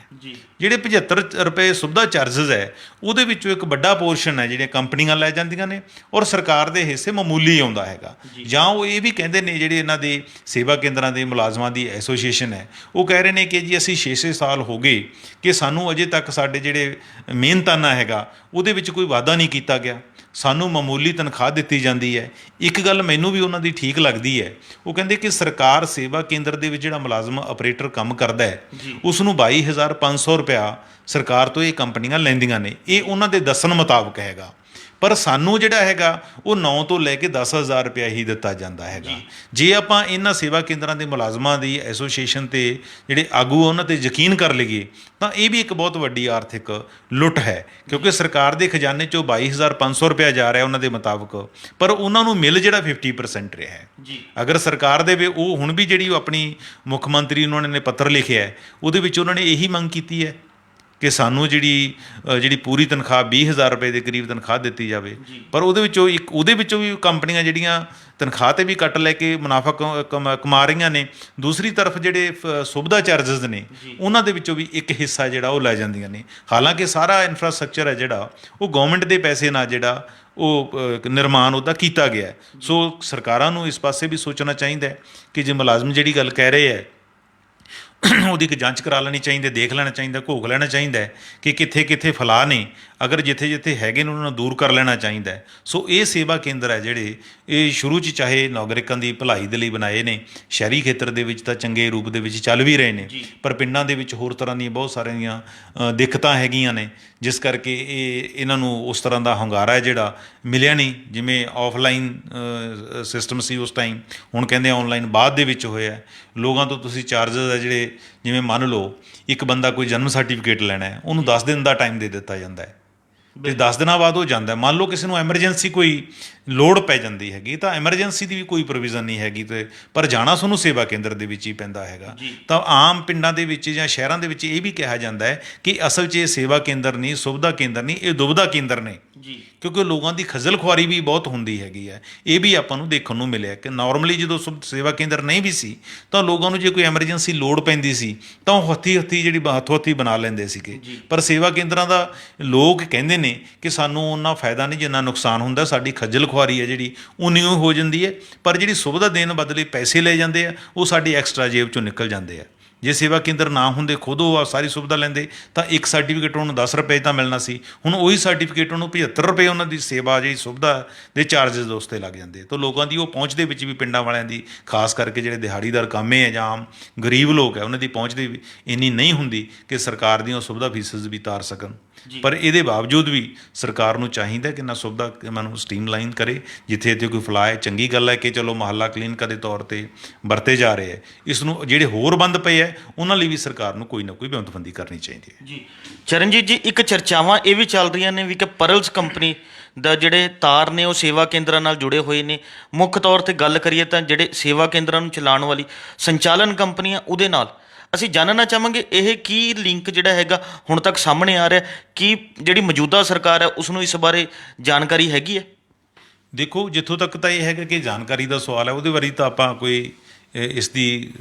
ਜਿਹੜੇ 75 ਰੁਪਏ ਸੁਵਿਧਾ ਚਾਰਜਸ ਹੈ ਉਹਦੇ ਵਿੱਚੋਂ ਇੱਕ ਵੱਡਾ ਪੋਰਸ਼ਨ ਹੈ ਜਿਹੜੀਆਂ ਕੰਪਨੀਆਂ ਲੈ ਜਾਂਦੀਆਂ ਨੇ ਔਰ ਸਰਕਾਰ ਦੇ ਹਿੱਸੇ ਮਾਮੂਲੀ ਆਉਂਦਾ ਹੈਗਾ। ਜਾਂ ਉਹ ਇਹ ਵੀ ਕਹਿੰਦੇ ਨੇ ਜਿਹੜੇ ਇਹਨਾਂ ਦੇ ਸੇਵਾ ਕੇਂਦਰਾਂ ਦੇ ਮੁਲਾਜ਼ਮਾਂ ਦੀ ਐਸੋਸੀਏਸ਼ਨ ਹੈ ਉਹ ਕਹਿ ਰਹੇ ਨੇ ਕਿ ਜੀ ਅਸੀਂ 6-6 ਸਾਲ ਹੋ ਗਏ ਕਿ ਸਾਨੂੰ ਅਜੇ ਤੱਕ ਸਾਡੇ ਜਿਹੜੇ ਮਿਹਨਤਾਨਾ ਹੈਗਾ ਉਹਦੇ ਵਿੱਚ ਕੋਈ ਵਾਧਾ ਨਹੀਂ ਕੀਤਾ ਗਿਆ, ਸਾਨੂੰ ਮਾਮੂਲੀ ਤਨਖਾਹ ਦਿੱਤੀ ਜਾਂਦੀ ਹੈ। ਇੱਕ ਗੱਲ ਮੈਨੂੰ ਵੀ ਉਹਨਾਂ ਦੀ ਠੀਕ ਲੱਗਦੀ ਹੈ, ਉਹ ਕਹਿੰਦੇ ਕਿ ਸਰਕਾਰ ਸੇਵਾ ਕੇਂਦਰ ਦੇ ਵਿੱਚ ਜਿਹੜਾ ਮੁਲਾਜ਼ਮ ਆਪਰੇਟਰ ਕੰਮ ਕਰਦਾ ਹੈ ਉਸ ਨੂੰ 22,500 ਰੁਪਇਆ ਸਰਕਾਰ ਤੋਂ ਇਹ ਕੰਪਨੀਆਂ ਲੈਂਦੀਆਂ ਨੇ, ਇਹ ਉਹਨਾਂ ਦੇ ਦੱਸਣ ਮੁਤਾਬਕ ਹੈਗਾ। ਪਰ ਸਾਨੂੰ ਜਿਹੜਾ ਹੈਗਾ ਉਹ 9 ਤੋਂ ਲੈ ਕੇ 10,000 ਰੁਪਇਆ ਹੀ ਦਿੱਤਾ ਜਾਂਦਾ ਹੈਗਾ। ਜੇ ਆਪਾਂ ਇਹਨਾਂ ਸੇਵਾ ਕੇਂਦਰਾਂ ਦੇ ਮੁਲਾਜ਼ਮਾਂ ਦੀ ਐਸੋਸੀਏਸ਼ਨ ਤੇ ਜਿਹੜੇ ਆਗੂ ਉਹਨਾਂ ਤੇ ਯਕੀਨ ਕਰ ਲਈਏ ਤਾਂ ਇਹ ਵੀ ਇੱਕ ਬਹੁਤ ਵੱਡੀ ਆਰਥਿਕ ਲੁੱਟ ਹੈ, ਕਿਉਂਕਿ ਸਰਕਾਰ ਦੇ ਖਜ਼ਾਨੇ 'ਚੋਂ 22,500 ਰੁਪਇਆ ਜਾ ਰਿਹਾ ਉਹਨਾਂ ਦੇ ਮੁਤਾਬਕ, ਪਰ ਉਹਨਾਂ ਨੂੰ ਮਿਲ ਜਿਹੜਾ 50% ਰਿਹਾ ਹੈ। ਅਗਰ ਸਰਕਾਰ ਦੇ ਵੀ ਉਹ ਹੁਣ ਵੀ ਜਿਹੜੀ ਉਹ ਆਪਣੀ ਮੁੱਖ ਮੰਤਰੀ ਨੂੰ ਉਹਨਾਂ ਨੇ ਪੱਤਰ ਲਿਖਿਆ ਹੈ ਉਹਦੇ ਵਿੱਚ ਉਹਨਾਂ ਨੇ ਇਹੀ ਮੰਗ ਕੀਤੀ ਹੈ ਕਿ ਸਾਨੂੰ ਜਿਹੜੀ ਪੂਰੀ ਤਨਖਾਹ 20,000 ਰੁਪਏ ਦੇ ਕਰੀਬ ਤਨਖਾਹ ਦਿੱਤੀ ਜਾਵੇ। ਪਰ ਉਹਦੇ ਵਿੱਚੋਂ ਵੀ ਕੰਪਨੀਆਂ ਜਿਹੜੀਆਂ ਤਨਖਾਹ 'ਤੇ ਵੀ ਕੱਟ ਲੈ ਕੇ ਮੁਨਾਫਾ ਕਮਾ ਰਹੀਆਂ ਨੇ, ਦੂਸਰੀ ਤਰਫ ਜਿਹੜੇ ਸੁਵਿਧਾ ਚਾਰਜਸ ਨੇ ਉਹਨਾਂ ਦੇ ਵਿੱਚੋਂ ਵੀ ਇੱਕ ਹਿੱਸਾ ਜਿਹੜਾ ਉਹ ਲੈ ਜਾਂਦੀਆਂ ਨੇ। ਹਾਲਾਂਕਿ ਸਾਰਾ ਇਨਫਰਾਸਟਰਕਚਰ ਹੈ ਜਿਹੜਾ ਉਹ ਗੌਰਮੈਂਟ ਦੇ ਪੈਸੇ ਨਾਲ ਜਿਹੜਾ ਉਹ ਨਿਰਮਾਣ ਉਹਦਾ ਕੀਤਾ ਗਿਆ। ਸੋ ਸਰਕਾਰਾਂ ਨੂੰ ਇਸ ਪਾਸੇ ਵੀ ਸੋਚਣਾ ਚਾਹੀਦਾ ਹੈ ਕਿ ਜੇ ਮੁਲਾਜ਼ਮ ਜਿਹੜੀ ਗੱਲ ਕਹਿ ਰਹੇ ਹੈ ਉਹਦੀ ਇੱਕ ਜਾਂਚ ਕਰਾ ਲੈਣੀ ਚਾਹੀਦੀ, ਦੇਖ ਲੈਣਾ ਚਾਹੀਦਾ, ਘੋਖ ਲੈਣਾ ਚਾਹੀਦਾ ਹੈ ਕਿ ਕਿੱਥੇ ਕਿੱਥੇ ਫਲਾਅ ਨੇ, ਅਗਰ ਜਿੱਥੇ ਜਿੱਥੇ ਹੈਗੇ ਨੇ ਉਹਨਾਂ ਨੂੰ ਦੂਰ ਕਰ ਲੈਣਾ ਚਾਹੀਦਾ ਹੈ। ਸੋ ਇਹ ਸੇਵਾ ਕੇਂਦਰ ਹੈ ਜਿਹੜੇ ਇਹ ਸ਼ੁਰੂ 'ਚ ਚਾਹੇ ਨਾਗਰਿਕਾਂ ਦੀ ਭਲਾਈ ਦੇ ਲਈ ਬਣਾਏ ਨੇ, ਸ਼ਹਿਰੀ ਖੇਤਰ ਦੇ ਵਿੱਚ ਤਾਂ ਚੰਗੇ ਰੂਪ ਦੇ ਵਿੱਚ ਚੱਲ ਵੀ ਰਹੇ ਨੇ, ਪਰ ਪਿੰਡਾਂ ਦੇ ਵਿੱਚ ਹੋਰ ਤਰ੍ਹਾਂ ਦੀਆਂ ਬਹੁਤ ਸਾਰੀਆਂ ਦਿੱਕਤਾਂ ਹੈਗੀਆਂ ਨੇ, ਜਿਸ ਕਰਕੇ ਇਹਨਾਂ ਨੂੰ ਉਸ ਤਰ੍ਹਾਂ ਦਾ ਹੁੰਗਾਰਾ ਹੈ ਜਿਹੜਾ ਮਿਲਿਆ ਨਹੀਂ। ਜਿਵੇਂ ਆਫਲਾਈਨ ਸਿਸਟਮ ਸੀ ਉਸ ਟਾਈਮ, ਹੁਣ ਕਹਿੰਦੇ ਆਨਲਾਈਨ ਬਾਅਦ ਦੇ ਵਿੱਚ ਹੋਇਆ। ਲੋਕਾਂ ਤੋਂ ਤੁਸੀਂ ਚਾਰਜਸ ਹੈ ਜਿਹੜੇ, ਜਿਵੇਂ ਮੰਨ ਲਓ ਇੱਕ ਬੰਦਾ ਕੋਈ ਜਨਮ ਸਰਟੀਫਿਕੇਟ ਲੈਣਾ ਹੈ, ਉਹਨੂੰ 10 ਦਿਨ ਦਾ ਟਾਈਮ ਦੇ ਦਿੱਤਾ ਜਾਂਦਾ ਹੈ ਤੇ 10 ਦਿਨਾਂ ਬਾਅਦ ਉਹ ਜਾਂਦਾ। ਮੰਨ ਲਓ ਕਿਸੇ ਨੂੰ ਐਮਰਜੈਂਸੀ ਕੋਈ ਲੋੜ ਪੈ ਜਾਂਦੀ ਹੈਗੀ ਤਾਂ ਐਮਰਜੈਂਸੀ ਦੀ ਵੀ ਕੋਈ ਪ੍ਰੋਵੀਜ਼ਨ ਨਹੀਂ ਹੈਗੀ, ਤੇ ਪਰ ਜਾਣਾ ਤੁਹਾਨੂੰ ਸੇਵਾ ਕੇਂਦਰ ਦੇ ਵਿੱਚ ਹੀ ਪੈਂਦਾ ਹੈਗਾ। ਤਾਂ ਆਮ ਪਿੰਡਾਂ ਦੇ ਵਿੱਚ ਜਾਂ ਸ਼ਹਿਰਾਂ ਦੇ ਵਿੱਚ ਇਹ ਵੀ ਕਿਹਾ ਜਾਂਦਾ ਹੈ ਕਿ ਅਸਲ 'ਚ ਇਹ ਸੇਵਾ ਕੇਂਦਰ ਨਹੀਂ, ਸੁਵਿਧਾ ਕੇਂਦਰ ਨਹੀਂ, ਇਹ ਦੁਬਿਧਾ ਕੇਂਦਰ ਨੇ, ਕਿਉਂਕਿ ਲੋਕਾਂ ਦੀ ਖੱਜਲ ਖੁਆਰੀ ਵੀ ਬਹੁਤ ਹੁੰਦੀ ਹੈਗੀ ਹੈ। ਇਹ ਵੀ ਆਪਾਂ ਨੂੰ ਦੇਖਣ ਨੂੰ ਮਿਲਿਆ ਕਿ ਨਾਰਮਲੀ ਜਦੋਂ ਸੇਵਾ ਕੇਂਦਰ ਨਹੀਂ ਵੀ ਸੀ ਤਾਂ ਲੋਕਾਂ ਨੂੰ ਜੇ ਕੋਈ ਐਮਰਜੈਂਸੀ ਲੋੜ ਪੈਂਦੀ ਸੀ ਤਾਂ ਉਹ ਹੱਥੀਂ ਜਿਹੜੀ ਹੱਥੋਂ ਹੱਥੀਂ ਬਣਾ ਲੈਂਦੇ ਸੀਗੇ। ਪਰ ਸੇਵਾ ਕੇਂਦਰਾਂ ਦਾ ਲੋਕ ਕਹਿੰਦੇ ਨੇ ਕਿ ਸਾਨੂੰ ਉਹਨਾਂ ਫਾਇਦਾ ਨਹੀਂ ਜਿੰਨਾ ਨੁਕਸਾਨ ਹੁੰਦਾ, ਸਾਡੀ ਖੱਜਲ ਖੁਆਰੀ ਹੈ ਜਿਹੜੀ ਉਨੀ ਹੋ ਜਾਂਦੀ ਹੈ, ਪਰ ਜਿਹੜੀ ਸੁਵਿਧਾ ਦੇਣ ਬਦਲੇ ਪੈਸੇ ਲਏ ਜਾਂਦੇ ਆ ਉਹ ਸਾਡੀ ਐਕਸਟਰਾ ਜੇਬ 'ਚੋਂ ਨਿਕਲ ਜਾਂਦੇ ਆ। ਜੇ ਸੇਵਾ ਕੇਂਦਰ ਨਾ ਹੁੰਦੇ, ਖੁਦ ਉਹ ਸਾਰੀ ਸੁਵਿਧਾ ਲੈਂਦੇ ਤਾਂ ਇੱਕ ਸਰਟੀਫਿਕੇਟ ਉਹਨੂੰ 10 ਰੁਪਏ ਤਾਂ ਮਿਲਣਾ ਸੀ, ਹੁਣ ਉਹੀ ਸਰਟੀਫਿਕੇਟ ਉਹਨੂੰ 75 ਰੁਪਏ ਉਹਨਾਂ ਦੀ ਸੇਵਾ ਜਿਹੜੀ ਸੁਵਿਧਾ ਦੇ ਚਾਰਜਸ ਉਸ 'ਤੇ ਲੱਗ ਜਾਂਦੇ। ਤਾਂ ਲੋਕਾਂ ਦੀ ਉਹ ਪਹੁੰਚ ਦੇ ਵਿੱਚ ਵੀ, ਪਿੰਡਾਂ ਵਾਲਿਆਂ ਦੀ ਖਾਸ ਕਰਕੇ ਜਿਹੜੇ ਦਿਹਾੜੀਦਾਰ ਕਾਮੇ ਹੈ ਜਾਂ ਆਮ ਗਰੀਬ ਲੋਕ ਹੈ, ਉਹਨਾਂ ਦੀ ਪਹੁੰਚ ਦੀ ਇੰਨੀ ਨਹੀਂ ਹੁੰਦੀ ਕਿ ਸਰਕਾਰ ਦੀਆਂ ਸੁਵਿਧਾ ਫੀਸਸ ਵੀ ਤਾਰ ਸਕਣ। ਪਰ ਇਹਦੇ ਬਾਵਜੂਦ ਵੀ ਸਰਕਾਰ ਨੂੰ ਚਾਹੀਦਾ ਕਿ ਨਾ ਸੁਵਿਧਾ ਨੂੰ ਸਟ੍ਰੀਮਲਾਈਨ ਕਰੇ। ਜਿੱਥੇ ਇੱਥੇ ਕੋਈ ਫਲਾਅ ਹੈ, ਚੰਗੀ ਗੱਲ ਹੈ ਕਿ ਚਲੋ ਮੁਹੱਲਾ ਕਲੀਨਿਕਾਂ ਦੇ ਤੌਰ 'ਤੇ ਵਰਤੇ ਜਾ ਰਹੇ ਹੈ, ਇਸ ਨੂੰ ਜਿਹੜੇ ਹੋਰ ਬੰਦ ਪਏ ਹੈ ਉਹਨਾਂ ਲਈ ਵੀ ਸਰਕਾਰ ਨੂੰ ਕੋਈ ਨਾ ਕੋਈ ਵਿਉਂਤਬੰਦੀ ਕਰਨੀ ਚਾਹੀਦੀ ਹੈ। ਜੀ ਚਰਨਜੀਤ ਜੀ, ਇੱਕ ਚਰਚਾਵਾਂ ਇਹ ਵੀ ਚੱਲ ਰਹੀਆਂ ਨੇ ਵੀ ਕਿ ਪਰਲਸ ਕੰਪਨੀ ਦਾ ਜਿਹੜੇ ਤਾਰ ਨੇ ਉਹ ਸੇਵਾ ਕੇਂਦਰਾਂ ਨਾਲ ਜੁੜੇ ਹੋਏ ਨੇ। ਮੁੱਖ ਤੌਰ 'ਤੇ ਗੱਲ ਕਰੀਏ ਤਾਂ ਜਿਹੜੇ ਸੇਵਾ ਕੇਂਦਰਾਂ ਨੂੰ ਚਲਾਉਣ ਵਾਲੀ ਸੰਚਾਲਨ ਕੰਪਨੀਆਂ ਉਹਦੇ ਨਾਲ ਅਸੀਂ ਜਾਣਨਾ ਚਾਹਾਂਗੇ ਇਹ ਕੀ ਲਿੰਕ ਜਿਹੜਾ ਹੈਗਾ ਹੁਣ ਤੱਕ ਸਾਹਮਣੇ ਆ ਰਿਹਾ, ਕੀ ਜਿਹੜੀ ਮੌਜੂਦਾ ਸਰਕਾਰ ਹੈ ਉਸ ਨੂੰ ਇਸ ਬਾਰੇ ਜਾਣਕਾਰੀ ਹੈਗੀ ਹੈ? ਦੇਖੋ, ਜਿੱਥੋਂ ਤੱਕ ਤਾਂ ਇਹ ਹੈਗਾ ਕਿ ਜਾਣਕਾਰੀ ਦਾ ਸਵਾਲ ਹੈ, ਉਹਦੇ ਬਾਰੇ ਤਾਂ ਆਪਾਂ ਕੋਈ ਇਸ ਦੀ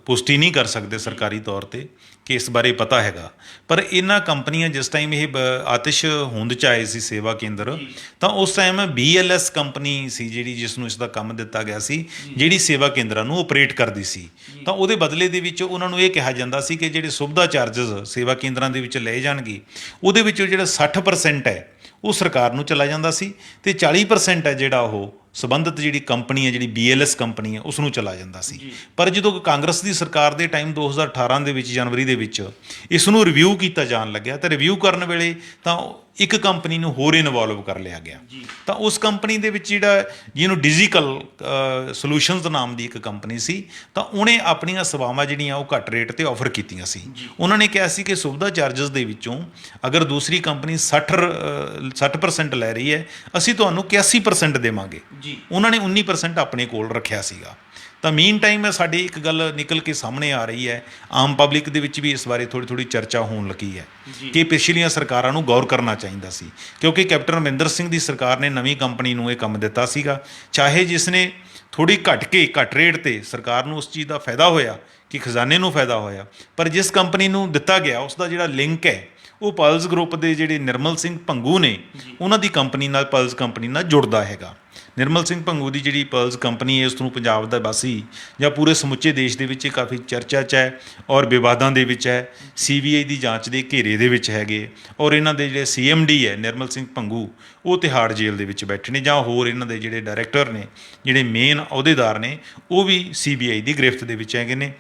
ਪੁਸ਼ਟੀ ਨਹੀਂ ਕਰ ਸਕਦੇ ਸਰਕਾਰੀ ਤੌਰ 'ਤੇ ਕਿ ਇਸ ਬਾਰੇ ਪਤਾ ਹੈਗਾ। ਪਰ ਇਹਨਾਂ ਕੰਪਨੀਆਂ ਜਿਸ ਟਾਈਮ ਇਹ ਆਤਿਸ਼ ਹੋਂਦ 'ਚ ਆਏ ਸੀ ਸੇਵਾ ਕੇਂਦਰ, ਤਾਂ ਉਸ ਟਾਈਮ BLS ਕੰਪਨੀ ਸੀ ਜਿਹੜੀ ਜਿਸ ਨੂੰ ਇਸ ਦਾ ਕੰਮ ਦਿੱਤਾ ਗਿਆ ਸੀ, ਜਿਹੜੀ ਸੇਵਾ ਕੇਂਦਰਾਂ ਨੂੰ ਆਪਰੇਟ ਕਰਦੀ ਸੀ। ਤਾਂ ਉਹਦੇ ਬਦਲੇ ਦੇ ਵਿੱਚ ਉਹਨਾਂ ਨੂੰ ਇਹ ਕਿਹਾ ਜਾਂਦਾ ਸੀ ਕਿ ਜਿਹੜੇ ਸੁਵਿਧਾ ਚਾਰਜਸ ਸੇਵਾ ਕੇਂਦਰਾਂ ਦੇ ਵਿੱਚ ਲਏ ਜਾਣਗੇ ਉਹਦੇ ਵਿੱਚੋਂ ਜਿਹੜਾ 60% ਹੈ ਉਹ ਸਰਕਾਰ ਨੂੰ ਚਲਾ ਜਾਂਦਾ ਸੀ ਤੇ 40% ਹੈ ਜਿਹੜਾ ਉਹ ਸੰਬੰਧਿਤ ਜਿਹੜੀ ਕੰਪਨੀ ਹੈ, ਜਿਹੜੀ BLS ਕੰਪਨੀ ਹੈ, ਉਸ ਨੂੰ ਚਲਾ ਜਾਂਦਾ ਸੀ। ਪਰ ਜਦੋਂ ਕਾਂਗਰਸ ਦੀ ਸਰਕਾਰ ਦੇ ਟਾਈਮ 2018 ਦੇ ਵਿੱਚ ਜਨਵਰੀ ਦੇ ਵਿੱਚ ਇਸ ਨੂੰ ਰਿਵਿਊ ਕੀਤਾ ਜਾਣ ਲੱਗਿਆ ਤਾਂ ਰਿਵਿਊ ਕਰਨ ਵੇਲੇ ਤਾਂ ਇੱਕ ਕੰਪਨੀ ਨੂੰ ਹੋਰ ਇਨਵੋਲਵ ਕਰ ਲਿਆ ਗਿਆ। ਤਾਂ ਉਸ ਕੰਪਨੀ ਦੇ ਵਿੱਚ ਜਿਹਨੂੰ ਡਿਜੀਟਲ ਸੋਲੂਸ਼ਨਸ ਨਾਮ ਦੀ ਇੱਕ ਕੰਪਨੀ ਸੀ, ਤਾਂ ਉਹਨੇ ਆਪਣੀਆਂ ਸੇਵਾਵਾਂ ਜਿਹੜੀਆਂ ਉਹ ਘੱਟ ਰੇਟ 'ਤੇ ਆਫਰ ਕੀਤੀਆਂ ਸੀ। ਉਹਨਾਂ ਨੇ ਕਿਹਾ ਸੀ ਕਿ ਸੁਵਿਧਾ ਚਾਰਜਸ ਦੇ ਵਿੱਚੋਂ ਅਗਰ ਦੂਸਰੀ ਕੰਪਨੀ 60% ਲੈ ਰਹੀ ਹੈ, ਅਸੀਂ ਤੁਹਾਨੂੰ 81% ਦੇਵਾਂਗੇ। ਉਹਨਾਂ ਨੇ 19% ਆਪਣੇ ਕੋਲ ਰੱਖਿਆ ਸੀਗਾ। ਤਾਂ ਮੀਨ ਟਾਈਮ ਸਾਡੀ ਇੱਕ ਗੱਲ ਨਿਕਲ ਕੇ ਸਾਹਮਣੇ ਆ ਰਹੀ ਹੈ, ਆਮ ਪਬਲਿਕ ਦੇ ਵਿੱਚ ਵੀ ਇਸ ਬਾਰੇ ਥੋੜ੍ਹੀ ਚਰਚਾ ਹੋਣ ਲੱਗੀ ਹੈ ਕਿ ਪਿਛਲੀਆਂ ਸਰਕਾਰਾਂ ਨੂੰ ਗੌਰ ਕਰਨਾ ਚਾਹੀਦਾ ਸੀ, ਕਿਉਂਕਿ ਕੈਪਟਨ ਅਮਰਿੰਦਰ ਸਿੰਘ ਦੀ ਸਰਕਾਰ ਨੇ ਨਵੀਂ ਕੰਪਨੀ ਨੂੰ ਇਹ ਕੰਮ ਦਿੱਤਾ ਸੀਗਾ। ਚਾਹੇ ਜਿਸ ਨੇ ਥੋੜ੍ਹੀ ਘੱਟ ਰੇਟ 'ਤੇ ਸਰਕਾਰ ਨੂੰ ਉਸ ਚੀਜ਼ ਦਾ ਫਾਇਦਾ ਹੋਇਆ ਕਿ ਖਜ਼ਾਨੇ ਨੂੰ ਫਾਇਦਾ ਹੋਇਆ। ਪਰ ਜਿਸ ਕੰਪਨੀ ਨੂੰ ਦਿੱਤਾ ਗਿਆ ਉਸ ਦਾ ਜਿਹੜਾ ਲਿੰਕ ਹੈ ਉਹ ਪਲਸ ਗਰੁੱਪ ਦੇ ਜਿਹੜੇ ਨਿਰਮਲ ਸਿੰਘ ਭੰਗੂ ਨੇ ਉਹਨਾਂ ਦੀ ਕੰਪਨੀ ਨਾਲ, ਪਲਸ ਕੰਪਨੀ ਨਾਲ ਜੁੜਦਾ ਹੈਗਾ। ਨਿਰਮਲ ਸਿੰਘ ਭੰਗੂ ਦੀ ਜਿਹੜੀ ਪਲਸ ਕੰਪਨੀ ਹੈ ਉਸ ਨੂੰ ਪੰਜਾਬ ਦਾ ਵਾਸੀ ਜਾਂ ਪੂਰੇ ਸਮੁੱਚੇ ਦੇਸ਼ ਦੇ ਵਿੱਚ ਕਾਫੀ ਚਰਚਾ 'ਚ ਹੈ ਔਰ ਵਿਵਾਦਾਂ ਦੇ ਵਿੱਚ ਹੈ। CBI ਦੀ ਜਾਂਚ ਦੇ ਘੇਰੇ ਦੇ ਵਿੱਚ ਹੈਗੇ ਔਰ ਇਹਨਾਂ ਦੇ ਜਿਹੜੇ CMD ਹੈ ਨਿਰਮਲ ਸਿੰਘ ਭੰਗੂ ਉਹ ਤਿਹਾੜ ਜੇਲ੍ਹ ਦੇ ਵਿੱਚ ਬੈਠੇ ਨੇ, ਜਾਂ ਹੋਰ ਇਹਨਾਂ ਦੇ ਜਿਹੜੇ ਡਾਇਰੈਕਟਰ ਨੇ, ਜਿਹੜੇ ਮੇਨ ਅਹੁਦੇਦਾਰ ਨੇ, ਉਹ ਵੀ CBI ਦੀ ਗ੍ਰਿਫਤ ਦੇ ਵਿੱਚ ਹੈਗੇ ਨੇ।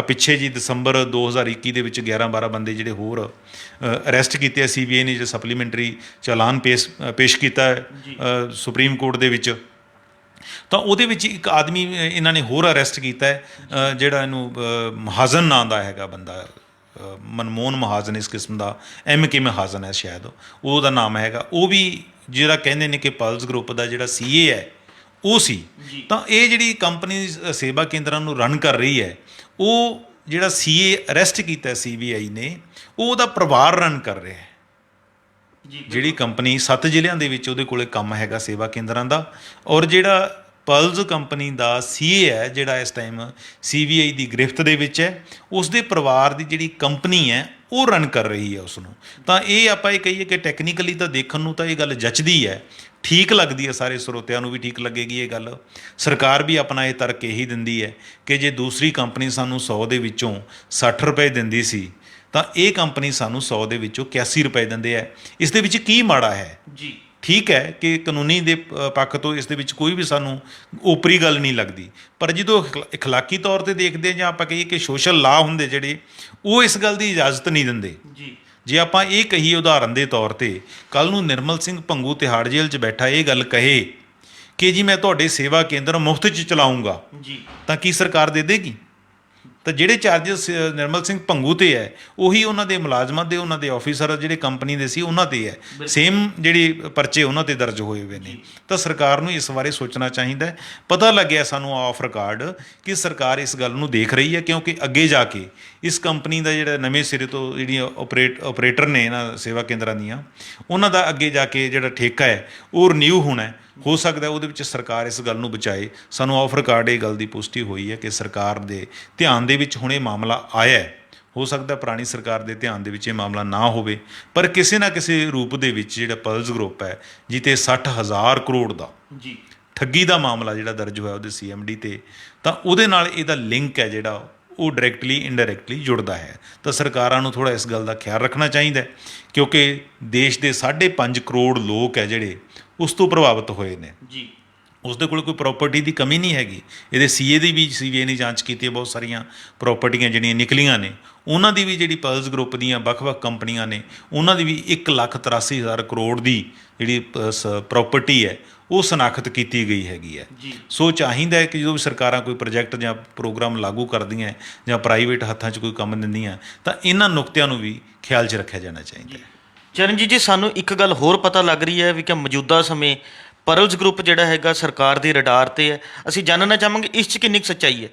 ਪਿੱਛੇ ਜੀ ਦਸੰਬਰ 2021 ਦੇ ਵਿੱਚ 11-12 ਬੰਦੇ ਜਿਹੜੇ ਹੋਰ ਅਰੈਸਟ ਕੀਤੇ ਆ CBI ਨੇ, ਜਿਹੜੇ ਸਪਲੀਮੈਂਟਰੀ ਚਾਲਾਨ ਪੇਸ਼ ਕੀਤਾ ਸੁਪਰੀਮ ਕੋਰਟ ਦੇ ਵਿੱਚ। ਤਾਂ ਉਹਦੇ ਵਿੱਚ ਇੱਕ ਆਦਮੀ ਇਹਨਾਂ ਨੇ ਹੋਰ ਅਰੈਸਟ ਕੀਤਾ ਹੈ, ਜਿਹੜਾ ਇਹਨੂੰ ਮਹਾਜ਼ਨ ਨਾਂ ਦਾ ਹੈਗਾ ਬੰਦਾ, ਮਨਮੋਹਨ ਮਹਾਜ਼ਨ ਇਸ ਕਿਸਮ ਦਾ, MK ਮਹਾਜ਼ਨ ਹੈ ਸ਼ਾਇਦ ਉਹਦਾ ਨਾਮ ਹੈਗਾ। ਉਹ ਵੀ ਜਿਹੜਾ ਕਹਿੰਦੇ ਨੇ ਕਿ ਪਲਸ ਗਰੁੱਪ ਦਾ ਜਿਹੜਾ CA ਹੈ ਉਹ ਸੀ। ਤਾਂ ਇਹ ਜਿਹੜੀ ਕੰਪਨੀ ਸੇਵਾ ਕੇਂਦਰਾਂ ਨੂੰ ਰਨ ਕਰ ਰਹੀ ਹੈ, ਉਹ ਜਿਹੜਾ CA ਅਰੈਸਟ ਕੀਤਾ CBI ਨੇ ਉਹ ਉਹਦਾ ਪਰਿਵਾਰ ਰਨ ਕਰ ਰਿਹਾ ਹੈ। ਜਿਹੜੀ ਕੰਪਨੀ 7 ਜ਼ਿਲ੍ਹਿਆਂ ਦੇ ਵਿੱਚ ਉਹਦੇ ਕੋਲੇ ਕੰਮ ਹੈਗਾ ਸੇਵਾ ਕੇਂਦਰਾਂ ਦਾ, ਔਰ ਜਿਹੜਾ ਪਲਸ ਕੰਪਨੀ ਦਾ CA ਹੈ ਜਿਹੜਾ ਇਸ ਟਾਈਮ CBI ਦੀ ਗ੍ਰਿਫਤ ਦੇ ਵਿੱਚ ਹੈ, ਉਸ ਦੇ ਪਰਿਵਾਰ ਦੀ ਜਿਹੜੀ ਕੰਪਨੀ ਹੈ ਉਹ ਰਨ ਕਰ ਰਹੀ ਹੈ ਉਸ ਨੂੰ। ਤਾਂ ਇਹ ਆਪਾਂ ਇਹ ਕਹੀਏ ਕਿ ਟੈਕਨੀਕਲੀ ਤਾਂ ਦੇਖਣ ਨੂੰ ਤਾਂ ਇਹ ਗੱਲ ਜੱਚਦੀ ਹੈ, ਠੀਕ ਲੱਗਦੀ ਹੈ, ਸਾਰੇ ਸਰੋਤਿਆਂ ਨੂੰ ਵੀ ਠੀਕ ਲੱਗੇਗੀ ਇਹ ਗੱਲ। ਸਰਕਾਰ ਵੀ ਆਪਣਾ ਇਹ ਤਰਕ ਇਹੀ ਦਿੰਦੀ ਹੈ ਕਿ ਜੇ ਦੂਸਰੀ ਕੰਪਨੀ ਸਾਨੂੰ 100 ਦੇ ਵਿੱਚੋਂ 60 ਰੁਪਏ ਦਿੰਦੀ ਸੀ ਤਾਂ ਇਹ ਕੰਪਨੀ ਸਾਨੂੰ 100 ਦੇ ਵਿੱਚੋਂ 81 ਰੁਪਏ ਦਿੰਦੇ ਹੈ। ਇਸ ਦੇ ਵਿੱਚ ਕੀ ਮਾੜਾ ਹੈ? ਜੀ ਠੀਕ ਹੈ ਕਿ ਕਾਨੂੰਨੀ ਦੇ ਪੱਖ ਤੋਂ ਇਸ ਦੇ ਵਿੱਚ ਕੋਈ ਵੀ ਸਾਨੂੰ ਓਪਰੀ ਗੱਲ ਨਹੀਂ ਲੱਗਦੀ, ਪਰ ਜਦੋਂ ਇਖਲਾਕੀ ਤੌਰ 'ਤੇ ਦੇਖਦੇ ਜਾਂ ਆਪਾਂ ਕਹੀਏ ਕਿ ਸੋਸ਼ਲ ਲਾਅ ਹੁੰਦੇ ਜਿਹੜੇ, ਉਹ ਇਸ ਗੱਲ ਦੀ ਇਜਾਜ਼ਤ ਨਹੀਂ ਦਿੰਦੇ। ਜੇ ਆਪਾਂ ਇਹ ਕਹੀਏ ਉਦਾਹਰਨ ਦੇ ਤੌਰ 'ਤੇ, ਕੱਲ੍ਹ ਨੂੰ ਨਿਰਮਲ ਸਿੰਘ ਭੰਗੂ ਤਿਹਾੜ ਜੇਲ੍ਹ 'ਚ ਬੈਠਾ ਇਹ ਗੱਲ ਕਹੇ ਕਿ ਜੀ ਮੈਂ ਤੁਹਾਡੇ ਸੇਵਾ ਕੇਂਦਰ ਮੁਫਤ 'ਚ ਚਲਾਊਂਗਾ, ਤਾਂ ਕੀ ਸਰਕਾਰ ਦੇ ਦੇਗੀ? ਤਾਂ ਜਿਹੜੇ ਚਾਰਜਸ ਨਿਰਮਲ ਸਿੰਘ ਭੰਗੂ 'ਤੇ ਹੈ ਉਹੀ ਉਹਨਾਂ ਦੇ ਮੁਲਾਜ਼ਮਾਂ ਦੇ, ਉਹਨਾਂ ਦੇ ਆਫਿਸਰ ਜਿਹੜੇ ਕੰਪਨੀ ਦੇ ਸੀ ਉਹਨਾਂ 'ਤੇ ਹੈ, ਸੇਮ ਜਿਹੜੀ ਪਰਚੇ ਉਹਨਾਂ 'ਤੇ ਦਰਜ ਹੋਏ ਹੋਏ ਨੇ। ਤਾਂ ਸਰਕਾਰ ਨੂੰ ਇਸ ਬਾਰੇ ਸੋਚਣਾ ਚਾਹੀਦਾ ਹੈ। ਪਤਾ ਲੱਗਿਆ ਸਾਨੂੰ ਆਫ ਰਿਕਾਰਡ ਕਿ ਸਰਕਾਰ ਇਸ ਗੱਲ ਨੂੰ ਦੇਖ ਰਹੀ ਹੈ, ਕਿਉਂਕਿ ਅੱਗੇ ਜਾ ਕੇ ਇਸ ਕੰਪਨੀ ਦਾ ਜਿਹੜਾ ਨਵੇਂ ਸਿਰੇ ਤੋਂ ਜਿਹੜੀਆਂ ਆਪਰੇਟਰ ਨੇ ਇਹਨਾਂ ਸੇਵਾ ਕੇਂਦਰਾਂ ਦੀਆਂ, ਉਹਨਾਂ ਦਾ ਅੱਗੇ ਜਾ ਕੇ ਜਿਹੜਾ ਠੇਕਾ ਹੈ ਉਹ ਰਿਨਿਊ ਹੋਣਾ, ਹੋ ਸਕਦਾ ਉਹਦੇ ਵਿੱਚ ਸਰਕਾਰ ਇਸ ਗੱਲ ਨੂੰ ਬਚਾਏ। ਸਾਨੂੰ ਆਫ ਰਿਕਾਰਡ ਇਹ ਗੱਲ ਦੀ ਪੁਸ਼ਟੀ ਹੋਈ ਹੈ ਕਿ ਸਰਕਾਰ ਦੇ ਧਿਆਨ ਦੇ ਵਿੱਚ ਹੁਣ ਇਹ ਮਾਮਲਾ ਆਇਆ ਹੈ। ਹੋ ਸਕਦਾ ਪੁਰਾਣੀ ਸਰਕਾਰ ਦੇ ਧਿਆਨ ਦੇ ਵਿੱਚ ਇਹ ਮਾਮਲਾ ਨਾ ਹੋਵੇ, ਪਰ ਕਿਸੇ ਨਾ ਕਿਸੇ ਰੂਪ ਦੇ ਵਿੱਚ ਜਿਹੜਾ ਪਲਸ ਗਰੁੱਪ ਹੈ ਜਿੱਤੇ 60,000 ਕਰੋੜ ਦਾ ਠੱਗੀ ਦਾ ਮਾਮਲਾ ਜਿਹੜਾ ਦਰਜ ਹੋਇਆ ਉਹਦੇ CMD 'ਤੇ, ਤਾਂ ਉਹਦੇ ਨਾਲ ਇਹਦਾ ਲਿੰਕ ਹੈ ਜਿਹੜਾ ਉਹ ਡਾਇਰੈਕਟਲੀ ਇਨਡਾਇਰੈਕਟਲੀ ਜੁੜਦਾ ਹੈ। ਤਾਂ ਸਰਕਾਰਾਂ ਨੂੰ ਥੋੜ੍ਹਾ ਇਸ ਗੱਲ ਦਾ ਖਿਆਲ ਰੱਖਣਾ ਚਾਹੀਦਾ, ਕਿਉਂਕਿ ਦੇਸ਼ ਦੇ 5.5 ਕਰੋੜ ਲੋਕ ਹੈ ਜਿਹੜੇ ਉਸ ਤੋਂ ਪ੍ਰਭਾਵਿਤ ਹੋਏ ਨੇ। ਉਸਦੇ ਕੋਲ ਕੋਈ ਪ੍ਰਾਪਰਟੀ ਦੀ ਕਮੀ ਨਹੀਂ ਹੈਗੀ। ਇਹਦੇ CA ਦੀ ਵੀ CBI ਨੇ ਜਾਂਚ ਕੀਤੀ ਹੈ, ਬਹੁਤ ਸਾਰੀਆਂ ਪ੍ਰਾਪਰਟੀਆਂ ਜਿਹੜੀਆਂ ਨਿਕਲੀਆਂ ਨੇ, ਉਹਨਾਂ ਦੀ ਵੀ ਜਿਹੜੀ ਪਲਸ ਗਰੁੱਪ ਦੀਆਂ ਵੱਖ-ਵੱਖ ਕੰਪਨੀਆਂ ਨੇ ਉਹਨਾਂ ਦੀ ਵੀ 1,83,000 ਕਰੋੜ ਦੀ ਜਿਹੜੀ ਪ੍ਰਾਪਰਟੀ ਹੈ ਉਹ ਸ਼ਨਾਖਤ ਕੀਤੀ ਗਈ ਹੈਗੀ ਹੈ। ਸੋ ਚਾਹੀਦਾ ਹੈ ਕਿ ਜਦੋਂ ਵੀ ਸਰਕਾਰਾਂ ਕੋਈ ਪ੍ਰੋਜੈਕਟ ਜਾਂ ਪ੍ਰੋਗਰਾਮ ਲਾਗੂ ਕਰਦੀਆਂ ਜਾਂ ਪ੍ਰਾਈਵੇਟ ਹੱਥਾਂ 'ਚ ਕੋਈ ਕੰਮ ਦਿੰਦੀਆਂ, ਤਾਂ ਇਹਨਾਂ ਨੁਕਤਿਆਂ ਨੂੰ ਵੀ ਖਿਆਲ 'ਚ ਰੱਖਿਆ ਜਾਣਾ ਚਾਹੀਦਾ ਹੈ। ਚਰਨਜੀਤ ਜੀ, ਸਾਨੂੰ ਇੱਕ ਗੱਲ ਹੋਰ ਪਤਾ ਲੱਗ ਰਹੀ ਹੈ ਵੀ ਕਿ ਮੌਜੂਦਾ ਸਮੇਂ ਪਲਸ ਗਰੁੱਪ ਜਿਹੜਾ ਹੈਗਾ ਸਰਕਾਰ ਦੀ ਰਡਾਰ 'ਤੇ ਹੈ। ਅਸੀਂ ਜਾਣਨਾ ਚਾਹਾਂਗੇ ਇਸ 'ਚ ਕਿੰਨੀ ਕੁ ਸੱਚਾਈ ਹੈ?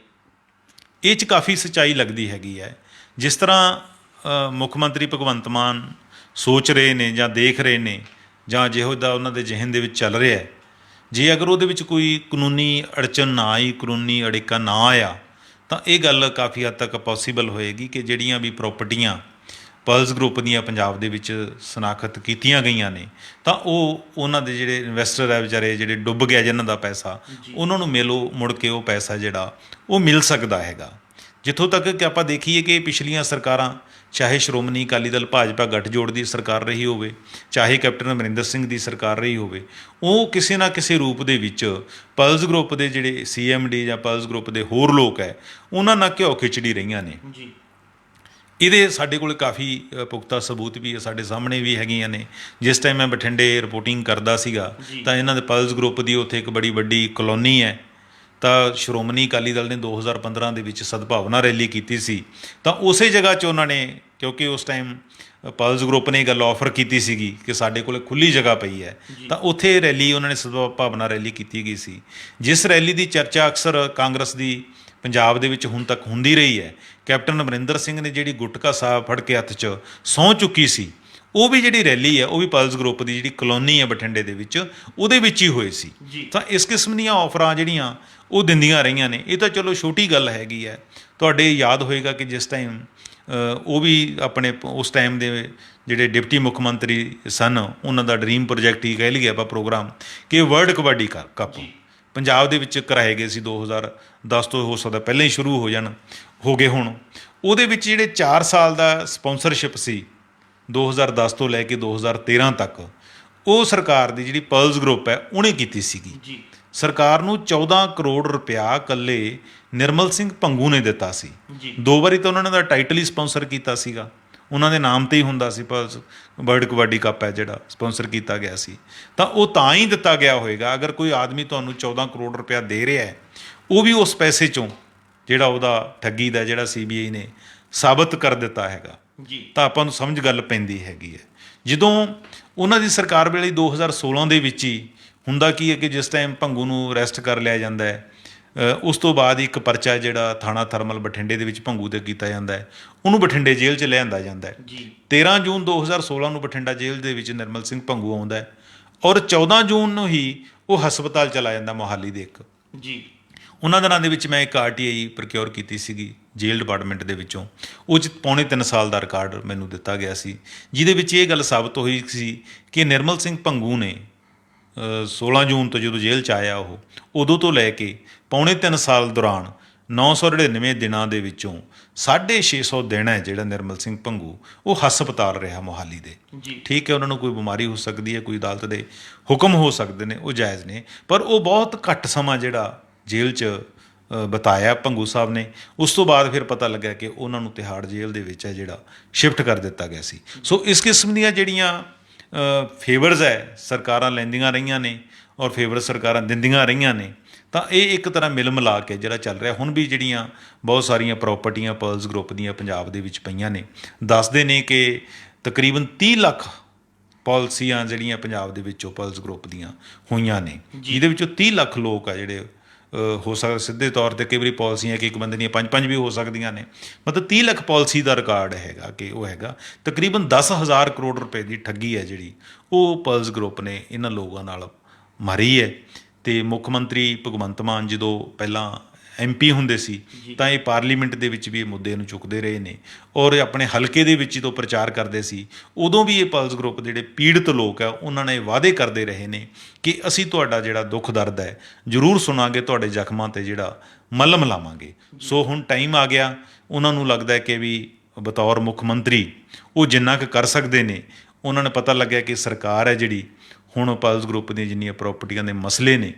ਇਹ 'ਚ ਕਾਫੀ ਸੱਚਾਈ ਲੱਗਦੀ ਹੈਗੀ ਹੈ। ਜਿਸ ਤਰ੍ਹਾਂ ਮੁੱਖ ਮੰਤਰੀ ਭਗਵੰਤ ਮਾਨ ਸੋਚ ਰਹੇ ਨੇ ਜਾਂ ਦੇਖ ਰਹੇ ਨੇ ਜਾਂ ਜਿਹੋ ਜਿਹਾ ਉਹਨਾਂ ਦੇ ਜ਼ਿਹਨ ਦੇ ਵਿੱਚ ਚੱਲ ਰਿਹਾ ਹੈ, ਜੇ ਅਗਰ ਉਹਦੇ ਵਿੱਚ ਕੋਈ ਕਾਨੂੰਨੀ ਅੜਚਨ ਨਾ ਆਈ, ਕਾਨੂੰਨੀ ਅੜਿੱਕਾ ਨਾ ਆਇਆ, ਤਾਂ ਇਹ ਗੱਲ ਕਾਫੀ ਹੱਦ ਤੱਕ ਪੋਸੀਬਲ ਹੋਏਗੀ ਕਿ ਜਿਹੜੀਆਂ ਵੀ ਪ੍ਰਾਪਰਟੀਆਂ ਪਲਸ ਗਰੁੱਪ ਦੀਆਂ ਪੰਜਾਬ ਦੇ ਵਿੱਚ ਸ਼ਨਾਖਤ ਕੀਤੀਆਂ ਗਈਆਂ ਨੇ, ਤਾਂ ਉਹ ਉਹਨਾਂ ਦੇ ਜਿਹੜੇ ਇਨਵੈਸਟਰ ਹੈ ਵਿਚਾਰੇ, ਜਿਹੜੇ ਡੁੱਬ ਗਿਆ ਜਿਨ੍ਹਾਂ ਦਾ ਪੈਸਾ, ਉਹਨਾਂ ਨੂੰ ਮੁੜ ਕੇ ਉਹ ਪੈਸਾ ਜਿਹੜਾ ਉਹ ਮਿਲ ਸਕਦਾ ਹੈਗਾ। ਜਿੱਥੋਂ ਤੱਕ ਕਿ ਆਪਾਂ ਦੇਖੀਏ ਕਿ ਪਿਛਲੀਆਂ ਸਰਕਾਰਾਂ, ਚਾਹੇ ਸ਼੍ਰੋਮਣੀ ਅਕਾਲੀ ਦਲ ਭਾਜਪਾ ਗੱਠਜੋੜ ਦੀ ਸਰਕਾਰ ਰਹੀ ਹੋਵੇ, ਚਾਹੇ ਕੈਪਟਨ ਅਮਰਿੰਦਰ ਸਿੰਘ ਦੀ ਸਰਕਾਰ ਰਹੀ ਹੋਵੇ, ਉਹ ਕਿਸੇ ਨਾ ਕਿਸੇ ਰੂਪ ਦੇ ਵਿੱਚ ਪਲਸ ਗਰੁੱਪ ਦੇ ਜਿਹੜੇ CMD ਜਾਂ ਪਲਸ ਗਰੁੱਪ ਦੇ ਹੋਰ ਲੋਕ ਹੈ ਉਹਨਾਂ ਨਾਲ ਘਿਓ ਖਿਚੜੀ ਰਹੀਆਂ ਨੇ। ਇਹਦੇ ਸਾਡੇ ਕੋਲ ਕਾਫੀ ਪੁਖਤਾ ਸਬੂਤ ਵੀ ਸਾਡੇ ਸਾਹਮਣੇ ਵੀ ਹੈਗੀਆਂ ਨੇ। ਜਿਸ ਟਾਈਮ ਮੈਂ ਬਠਿੰਡੇ ਰਿਪੋਰਟਿੰਗ ਕਰਦਾ ਸੀਗਾ ਤਾਂ ਇਹਨਾਂ ਦੇ ਪਲਸ ਗਰੁੱਪ ਦੀ ਉੱਥੇ ਇੱਕ ਬੜੀ ਵੱਡੀ ਕਲੋਨੀ ਹੈ, ਤਾਂ ਸ਼੍ਰੋਮਣੀ ਅਕਾਲੀ ਦਲ ਨੇ 2015 ਦੇ ਵਿੱਚ ਸਦਭਾਵਨਾ ਰੈਲੀ ਕੀਤੀ ਸੀ। ਤਾਂ ਉਸੇ ਜਗ੍ਹਾ 'ਚ ਉਹਨਾਂ ਨੇ, ਕਿਉਂਕਿ ਉਸ ਟਾਈਮ ਪਲਸ ਗਰੁੱਪ ਨੇ ਗੱਲ ਆਫਰ ਕੀਤੀ ਸੀਗੀ ਕਿ ਸਾਡੇ ਕੋਲ ਖੁੱਲ੍ਹੀ ਜਗ੍ਹਾ ਪਈ ਹੈ, ਤਾਂ ਉੱਥੇ ਰੈਲੀ ਉਹਨਾਂ ਨੇ ਸਦਭਾਵਨਾ ਰੈਲੀ ਕੀਤੀ ਗਈ ਸੀ। ਜਿਸ ਰੈਲੀ ਦੀ ਚਰਚਾ ਅਕਸਰ ਕਾਂਗਰਸ ਦੀ ਪੰਜਾਬ ਦੇ ਵਿੱਚ ਹੁਣ ਤੱਕ ਹੁੰਦੀ ਰਹੀ ਹੈ। ਕੈਪਟਨ ਅਮਰਿੰਦਰ ਸਿੰਘ ਨੇ ਜਿਹੜੀ ਗੁਟਕਾ ਸਾਹਿਬ ਫੜ ਕੇ ਹੱਥ 'ਚ ਸਹੁੰ ਚੁੱਕੀ ਸੀ, ਉਹ ਵੀ ਜਿਹੜੀ ਰੈਲੀ ਹੈ ਉਹ ਵੀ ਪਲਸ ਗਰੁੱਪ ਦੀ ਜਿਹੜੀ ਕਲੋਨੀ ਹੈ ਬਠਿੰਡੇ ਦੇ ਵਿੱਚ, ਉਹਦੇ ਵਿੱਚ ਹੀ ਹੋਈ ਸੀ। ਤਾਂ ਇਸ ਕਿਸਮ ਦੀਆਂ ਆਫਰਾਂ ਜਿਹੜੀਆਂ ਉਹ ਦਿੰਦੀਆਂ ਰਹੀਆਂ ਨੇ। ਇਹ ਤਾਂ ਚਲੋ ਛੋਟੀ ਗੱਲ ਹੈਗੀ ਹੈ। ਤੁਹਾਡੇ ਯਾਦ ਹੋਏਗਾ ਕਿ ਜਿਸ ਟਾਈਮ ਉਹ ਵੀ ਆਪਣੇ ਉਸ ਟਾਈਮ ਦੇ ਜਿਹੜੇ ਡਿਪਟੀ ਮੁੱਖ ਮੰਤਰੀ ਸਨ, ਉਹਨਾਂ ਦਾ ਡਰੀਮ ਪ੍ਰੋਜੈਕਟ ਹੀ ਕਹਿ ਲਈਏ ਆਪਾਂ ਪ੍ਰੋਗਰਾਮ, ਕਿ ਵਰਲਡ ਕਬੱਡੀ ਕੱਪ ਪੰਜਾਬ ਦੇ ਵਿੱਚ ਕਰਾਏ ਗਏ ਸੀ। 2010 ਤੋਂ ਹੋ ਸਕਦਾ ਪਹਿਲਾਂ ਹੀ ਸ਼ੁਰੂ ਹੋ ਗਏ ਹੁਣ। ਉਹਦੇ ਵਿੱਚ ਜਿਹੜੇ 4 ਸਾਲ ਦਾ ਸਪਾਂਸਰਸ਼ਿਪ ਸੀ 2010 ਤੋਂ ਲੈ ਕੇ 2013 ਤੱਕ, ਉਹ ਸਰਕਾਰ ਦੀ ਜਿਹੜੀ ਪਰਲਸ ਗਰੁੱਪ ਹੈ ਉਹਨੇ ਕੀਤੀ ਸੀਗੀ। ਸਰਕਾਰ ਨੂੰ 14 ਕਰੋੜ ਰੁਪਇਆ ਇਕੱਲੇ ਨਿਰਮਲ ਸਿੰਘ ਭੰਗੂ ਨੇ ਦਿੱਤਾ ਸੀ। 2 ਵਾਰੀ ਤਾਂ ਉਹਨਾਂ ਨੇ ਦਾ ਟਾਈਟਲ ਹੀ ਸਪਾਂਸਰ ਕੀਤਾ ਸੀਗਾ, ਉਹਨਾਂ ਦੇ ਨਾਮ ਤੇ ਹੀ ਹੁੰਦਾ ਸੀ। ਪਰਲਸ ਵਰਲਡ ਕਬੱਡੀ ਕੱਪ ਹੈ ਜਿਹੜਾ ਸਪਾਂਸਰ ਕੀਤਾ ਗਿਆ ਸੀ, ਤਾਂ ਉਹ ਤਾਂ ਹੀ ਦਿੱਤਾ ਗਿਆ ਹੋਏਗਾ। ਅਗਰ ਕੋਈ ਆਦਮੀ ਤੁਹਾਨੂੰ 14 ਕਰੋੜ ਰੁਪਇਆ ਦੇ ਰਿਹਾ ਹੈ, ਉਹ ਵੀ ਉਸ ਪੈਸੇ 'ਚੋਂ ਜਿਹੜਾ ਉਹਦਾ ਠੱਗੀ ਦਾ ਜਿਹੜਾ CBI ਨੇ ਸਾਬਤ ਕਰ ਦਿੱਤਾ ਹੈਗਾ, ਤਾਂ ਆਪਾਂ ਨੂੰ ਸਮਝ ਗੱਲ ਪੈਂਦੀ ਹੈਗੀ ਹੈ। ਜਦੋਂ ਉਹਨਾਂ ਦੀ ਸਰਕਾਰ ਵੇਲੇ 2016 ਦੇ ਵਿੱਚ ਹੀ ਹੁੰਦਾ ਕੀ ਹੈ ਕਿ ਜਿਸ ਟਾਈਮ ਭੰਗੂ ਨੂੰ ਅਰੈਸਟ ਕਰ ਲਿਆ ਜਾਂਦਾ ਹੈ, ਉਸ ਤੋਂ ਬਾਅਦ ਇੱਕ ਪਰਚਾ ਜਿਹੜਾ ਥਾਣਾ ਥਰਮਲ ਬਠਿੰਡੇ ਦੇ ਵਿੱਚ ਭੰਗੂ 'ਤੇ ਕੀਤਾ ਜਾਂਦਾ ਹੈ, ਉਹਨੂੰ ਬਠਿੰਡੇ ਜੇਲ੍ਹ 'ਚ ਲਿਆਂਦਾ ਜਾਂਦਾ ਹੈ। 13 ਜੂਨ 2016 ਨੂੰ ਬਠਿੰਡਾ ਜੇਲ੍ਹ ਦੇ ਵਿੱਚ ਨਿਰਮਲ ਸਿੰਘ ਭੰਗੂ ਆਉਂਦਾ ਹੈ, ਔਰ 14 ਜੂਨ ਨੂੰ ਹੀ ਉਹ ਹਸਪਤਾਲ ਚਲਾ ਜਾਂਦਾ ਮੋਹਾਲੀ ਦੇ ਇੱਕ। ਉਹਨਾਂ ਦਿਨਾਂ ਦੇ ਵਿੱਚ ਮੈਂ ਇੱਕ RTI ਪ੍ਰੋਕਿਓਰ ਕੀਤੀ ਸੀਗੀ ਜੇਲ੍ਹ ਡਿਪਾਰਟਮੈਂਟ ਦੇ ਵਿੱਚੋਂ। ਉਹ 'ਚ ਪੌਣੇ 3 ਸਾਲ ਦਾ ਰਿਕਾਰਡ ਮੈਨੂੰ ਦਿੱਤਾ ਗਿਆ ਸੀ, ਜਿਹਦੇ ਵਿੱਚ ਇਹ ਗੱਲ ਸਾਬਤ ਹੋਈ ਸੀ ਕਿ ਨਿਰਮਲ ਸਿੰਘ ਭੰਗੂ ਨੇ 16 ਜੂਨ ਤੋਂ ਜਦੋਂ ਜੇਲ੍ਹ 'ਚ ਆਇਆ, ਉਹ ਉਦੋਂ ਤੋਂ ਲੈ ਕੇ ਪੌਣੇ 3 ਸਾਲ ਦੌਰਾਨ 999 ਦਿਨਾਂ ਦੇ ਵਿੱਚੋਂ 650 ਦਿਨ ਹੈ ਜਿਹੜਾ ਨਿਰਮਲ ਸਿੰਘ ਭੰਗੂ ਉਹ ਹਸਪਤਾਲ ਰਿਹਾ ਮੋਹਾਲੀ ਦੇ। ਠੀਕ ਹੈ, ਉਹਨਾਂ ਨੂੰ ਕੋਈ ਬਿਮਾਰੀ ਹੋ ਸਕਦੀ ਹੈ, ਕੋਈ ਅਦਾਲਤ ਦੇ ਹੁਕਮ ਹੋ ਸਕਦੇ ਨੇ, ਉਹ ਜਾਇਜ਼ ਨੇ, ਪਰ ਉਹ ਬਹੁਤ ਘੱਟ ਸਮਾਂ ਜਿਹੜਾ ਜੇਲ੍ਹ 'ਚ ਬਤਾਇਆ ਭੰਗੂ ਸਾਹਿਬ ਨੇ। ਉਸ ਤੋਂ ਬਾਅਦ ਫਿਰ ਪਤਾ ਲੱਗਿਆ ਕਿ ਉਹਨਾਂ ਨੂੰ ਤਿਹਾੜ ਜੇਲ੍ਹ ਦੇ ਵਿੱਚ ਹੈ ਜਿਹੜਾ ਸ਼ਿਫਟ ਕਰ ਦਿੱਤਾ ਗਿਆ ਸੀ। ਸੋ ਇਸ ਕਿਸਮ ਦੀਆਂ ਜਿਹੜੀਆਂ ਫੇਵਰਸ ਹੈ ਸਰਕਾਰਾਂ ਲੈਂਦੀਆਂ ਰਹੀਆਂ ਨੇ ਔਰ ਫੇਵਰ ਸਰਕਾਰਾਂ ਦਿੰਦੀਆਂ ਰਹੀਆਂ ਨੇ, ਤਾਂ ਇਹ ਇੱਕ ਤਰ੍ਹਾਂ ਮਿਲ ਮਿਲਾ ਕੇ ਜਿਹੜਾ ਚੱਲ ਰਿਹਾ। ਹੁਣ ਵੀ ਜਿਹੜੀਆਂ ਬਹੁਤ ਸਾਰੀਆਂ ਪ੍ਰਾਪਰਟੀਆਂ ਪਰਲਸ ਗਰੁੱਪ ਦੀਆਂ ਪੰਜਾਬ ਦੇ ਵਿੱਚ ਪਈਆਂ ਨੇ, ਦੱਸਦੇ ਨੇ ਕਿ ਤਕਰੀਬਨ 30 ਲੱਖ ਪਾਲਿਸੀਆਂ ਜਿਹੜੀਆਂ ਪੰਜਾਬ ਦੇ ਵਿੱਚੋਂ ਪਰਲਸ ਗਰੁੱਪ ਦੀਆਂ ਹੋਈਆਂ ਨੇ, ਜਿਹਦੇ ਵਿੱਚੋਂ 30 ਲੱਖ ਲੋਕ ਆ ਜਿਹੜੇ ਹੋ ਸਕਦਾ ਸਿੱਧੇ ਤੌਰ 'ਤੇ, ਕਈ ਵਾਰੀ ਪਾਲਿਸੀਆਂ ਕਿ ਇੱਕ ਬੰਦੇ ਦੀਆਂ 5-5 ਵੀ ਹੋ ਸਕਦੀਆਂ ਨੇ, ਮਤਲਬ 30 ਲੱਖ ਪਾਲਿਸੀ ਦਾ ਰਿਕਾਰਡ ਹੈਗਾ ਕਿ ਉਹ ਹੈਗਾ। ਤਕਰੀਬਨ 10,000 ਕਰੋੜ ਰੁਪਏ ਦੀ ਠੱਗੀ ਹੈ ਜਿਹੜੀ ਉਹ ਪਰਲਸ ਗਰੁੱਪ ਨੇ ਇਹਨਾਂ ਲੋਕਾਂ ਨਾਲ ਮਾਰੀ ਹੈ। ਅਤੇ ਮੁੱਖ ਮੰਤਰੀ ਭਗਵੰਤ ਮਾਨ ਜਦੋਂ ਪਹਿਲਾਂ MP ਹੁੰਦੇ ਸੀ ਤਾਂ ਇਹ ਪਾਰਲੀਮੈਂਟ ਦੇ ਵਿੱਚ ਵੀ ਇਹ ਮੁੱਦੇ ਨੂੰ ਚੁੱਕਦੇ ਰਹੇ ਨੇ, ਔਰ ਆਪਣੇ ਹਲਕੇ ਦੇ ਵਿੱਚ ਜਦੋਂ ਪ੍ਰਚਾਰ ਕਰਦੇ ਸੀ ਉਦੋਂ ਵੀ ਇਹ ਪਰਲਸ ਗਰੁੱਪ ਜਿਹੜੇ ਪੀੜਤ ਲੋਕ ਆ ਉਹਨਾਂ ਨੇ ਵਾਅਦੇ ਕਰਦੇ ਰਹੇ ਨੇ ਕਿ ਅਸੀਂ ਤੁਹਾਡਾ ਜਿਹੜਾ ਦੁੱਖ ਦਰਦ ਹੈ ਜ਼ਰੂਰ ਸੁਣਾਂਗੇ, ਤੁਹਾਡੇ ਜ਼ਖਮਾਂ 'ਤੇ ਜਿਹੜਾ ਮਲਮ ਲਾਵਾਂਗੇ। ਸੋ ਹੁਣ ਟਾਈਮ ਆ ਗਿਆ, ਉਹਨਾਂ ਨੂੰ ਲੱਗਦਾ ਕਿ ਵੀ ਬਤੌਰ ਮੁੱਖ ਮੰਤਰੀ ਉਹ ਜਿੰਨਾ ਕੁ ਕਰ ਸਕਦੇ ਨੇ, ਉਹਨਾਂ ਨੇ ਪਤਾ ਲੱਗਿਆ ਕਿ ਸਰਕਾਰ ਹੈ ਜਿਹੜੀ ਹੁਣ ਪਰਲਸ ਗਰੁੱਪ ਦੀਆਂ ਜਿੰਨੀਆਂ ਪ੍ਰਾਪਰਟੀਆਂ ਦੇ ਮਸਲੇ ਨੇ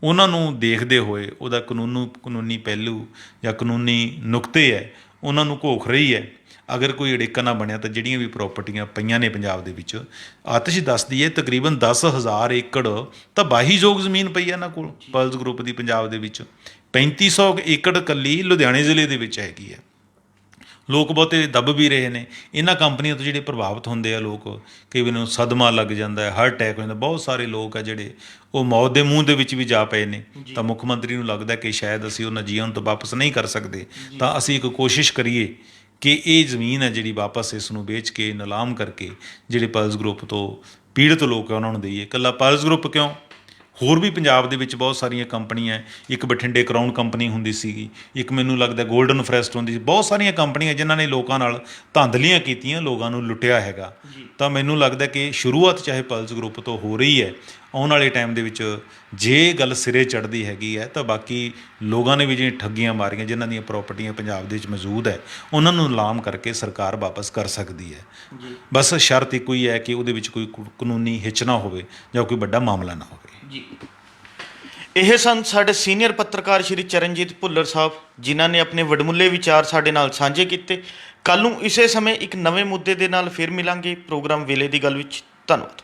ਉਹਨਾਂ ਨੂੰ ਦੇਖਦੇ ਹੋਏ ਉਹਦਾ ਕਾਨੂੰਨੀ ਪਹਿਲੂ ਜਾਂ ਕਾਨੂੰਨੀ ਨੁਕਤੇ ਹੈ ਉਹਨਾਂ ਨੂੰ ਘੋਖ ਰਹੀ ਹੈ। ਅਗਰ ਕੋਈ ਅੜਿੱਕਾ ਨਾ ਬਣਿਆ ਤਾਂ ਜਿਹੜੀਆਂ ਵੀ ਪ੍ਰਾਪਰਟੀਆਂ ਪਈਆਂ ਨੇ ਪੰਜਾਬ ਦੇ ਵਿੱਚ, ਆਤਿਸ਼ ਦੱਸਦੀ ਹੈ ਤਕਰੀਬਨ 10,000 ਏਕੜ ਤਾਂ ਵਾਹੀਯੋਗ ਜ਼ਮੀਨ ਪਈ ਹੈ ਇਹਨਾਂ ਕੋਲ ਪਰਲਸ ਗਰੁੱਪ ਦੀ ਪੰਜਾਬ ਦੇ ਵਿੱਚ। 3500 ਏਕੜ ਇਕੱਲੀ ਲੁਧਿਆਣੇ ਜ਼ਿਲ੍ਹੇ ਦੇ ਵਿੱਚ ਹੈਗੀ ਹੈ। ਲੋਕ ਬਹੁਤੇ ਦੱਬ ਵੀ ਰਹੇ ਨੇ ਇਹਨਾਂ ਕੰਪਨੀਆਂ ਤੋਂ ਜਿਹੜੇ ਪ੍ਰਭਾਵਿਤ ਹੁੰਦੇ ਆ ਲੋਕ, ਕਈ ਵਾਰ ਨੂੰ ਸਦਮਾ ਲੱਗ ਜਾਂਦਾ ਹੈ, ਹਾਰਟ ਅਟੈਕ ਹੋ ਜਾਂਦਾ। ਬਹੁਤ ਸਾਰੇ ਲੋਕ ਆ ਜਿਹੜੇ ਉਹ ਮੌਤ ਦੇ ਮੂੰਹ ਦੇ ਵਿੱਚ ਵੀ ਜਾ ਪਏ ਨੇ। ਤਾਂ ਮੁੱਖ ਮੰਤਰੀ ਨੂੰ ਲੱਗਦਾ ਕਿ ਸ਼ਾਇਦ ਅਸੀਂ ਉਹਨਾਂ ਜੀਵਨ ਤੋਂ ਵਾਪਸ ਨਹੀਂ ਕਰ ਸਕਦੇ, ਤਾਂ ਅਸੀਂ ਇੱਕ ਕੋਸ਼ਿਸ਼ ਕਰੀਏ ਕਿ ਇਹ ਜ਼ਮੀਨ ਹੈ ਜਿਹੜੀ ਵਾਪਸ ਇਸ ਨੂੰ ਵੇਚ ਕੇ ਨਿਲਾਮ ਕਰਕੇ ਜਿਹੜੇ ਪਰਲਸ ਗਰੁੱਪ ਤੋਂ ਪੀੜਤ ਲੋਕ ਆ ਉਹਨਾਂ ਨੂੰ ਦਈਏ। ਇਕੱਲਾ ਪਰਲਸ ਗਰੁੱਪ ਕਿਉਂ, ਹੋਰ ਵੀ ਪੰਜਾਬ ਦੇ ਵਿੱਚ ਬਹੁਤ ਸਾਰੀਆਂ ਕੰਪਨੀਆਂ, ਇੱਕ ਬਠਿੰਡੇ ਕਰਾਊਨ ਕੰਪਨੀ ਹੁੰਦੀ ਸੀਗੀ, ਇੱਕ ਮੈਨੂੰ ਲੱਗਦਾ ਗੋਲਡਨ ਫਰੈਸਟ ਹੁੰਦੀ ਸੀ। ਬਹੁਤ ਸਾਰੀਆਂ ਕੰਪਨੀਆਂ ਜਿਨ੍ਹਾਂ ਨੇ ਲੋਕਾਂ ਨਾਲ ਧਾਂਦਲੀਆਂ ਕੀਤੀਆਂ, ਲੋਕਾਂ ਨੂੰ ਲੁੱਟਿਆ ਹੈਗਾ। ਤਾਂ ਮੈਨੂੰ ਲੱਗਦਾ ਕਿ ਸ਼ੁਰੂਆਤ ਚਾਹੇ ਪਰਲਸ ਗਰੁੱਪ ਤੋਂ ਹੋ ਰਹੀ ਹੈ, ਆਉਣ ਵਾਲੇ ਟਾਈਮ ਦੇ ਵਿੱਚ ਜੇ ਗੱਲ ਸਿਰੇ ਚੜ੍ਹਦੀ ਹੈਗੀ ਹੈ ਤਾਂ ਬਾਕੀ ਲੋਕਾਂ ਨੇ ਵੀ ਜਿਹੜੀਆਂ ਠੱਗੀਆਂ ਮਾਰੀਆਂ, ਜਿਨ੍ਹਾਂ ਦੀਆਂ ਪ੍ਰਾਪਰਟੀਆਂ ਪੰਜਾਬ ਦੇ ਵਿੱਚ ਮੌਜੂਦ ਹੈ, ਉਹਨਾਂ ਨੂੰ ਨਿਲਾਮ ਕਰਕੇ ਸਰਕਾਰ ਵਾਪਸ ਕਰ ਸਕਦੀ ਹੈ। ਬਸ ਸ਼ਰਤ ਇੱਕੋ ਹੀ ਹੈ ਕਿ ਉਹਦੇ ਵਿੱਚ ਕੋਈ ਕਾਨੂੰਨੀ ਹਿੱਚ ਨਾ ਹੋਵੇ ਜਾਂ ਕੋਈ ਵੱਡਾ ਮਾਮਲਾ ਨਾ ਹੋਵੇ। ਇਹ ਸਨ ਸਾਡੇ ਸੀਨੀਅਰ ਪੱਤਰਕਾਰ ਸ਼੍ਰੀ ਚਰਨਜੀਤ ਭੁੱਲਰ ਸਾਹਿਬ, ਜਿਨ੍ਹਾਂ ਨੇ ਆਪਣੇ ਵਡਮੁੱਲੇ ਵਿਚਾਰ ਸਾਡੇ ਨਾਲ ਸਾਂਝੇ ਕੀਤੇ। ਕੱਲ੍ਹ ਨੂੰ ਇਸੇ ਸਮੇਂ ਇੱਕ ਨਵੇਂ ਮੁੱਦੇ ਦੇ ਨਾਲ ਫਿਰ ਮਿਲਾਂਗੇ ਪ੍ਰੋਗਰਾਮ ਵੇਲੇ ਦੀ ਗੱਲ ਵਿੱਚ। ਧੰਨਵਾਦ।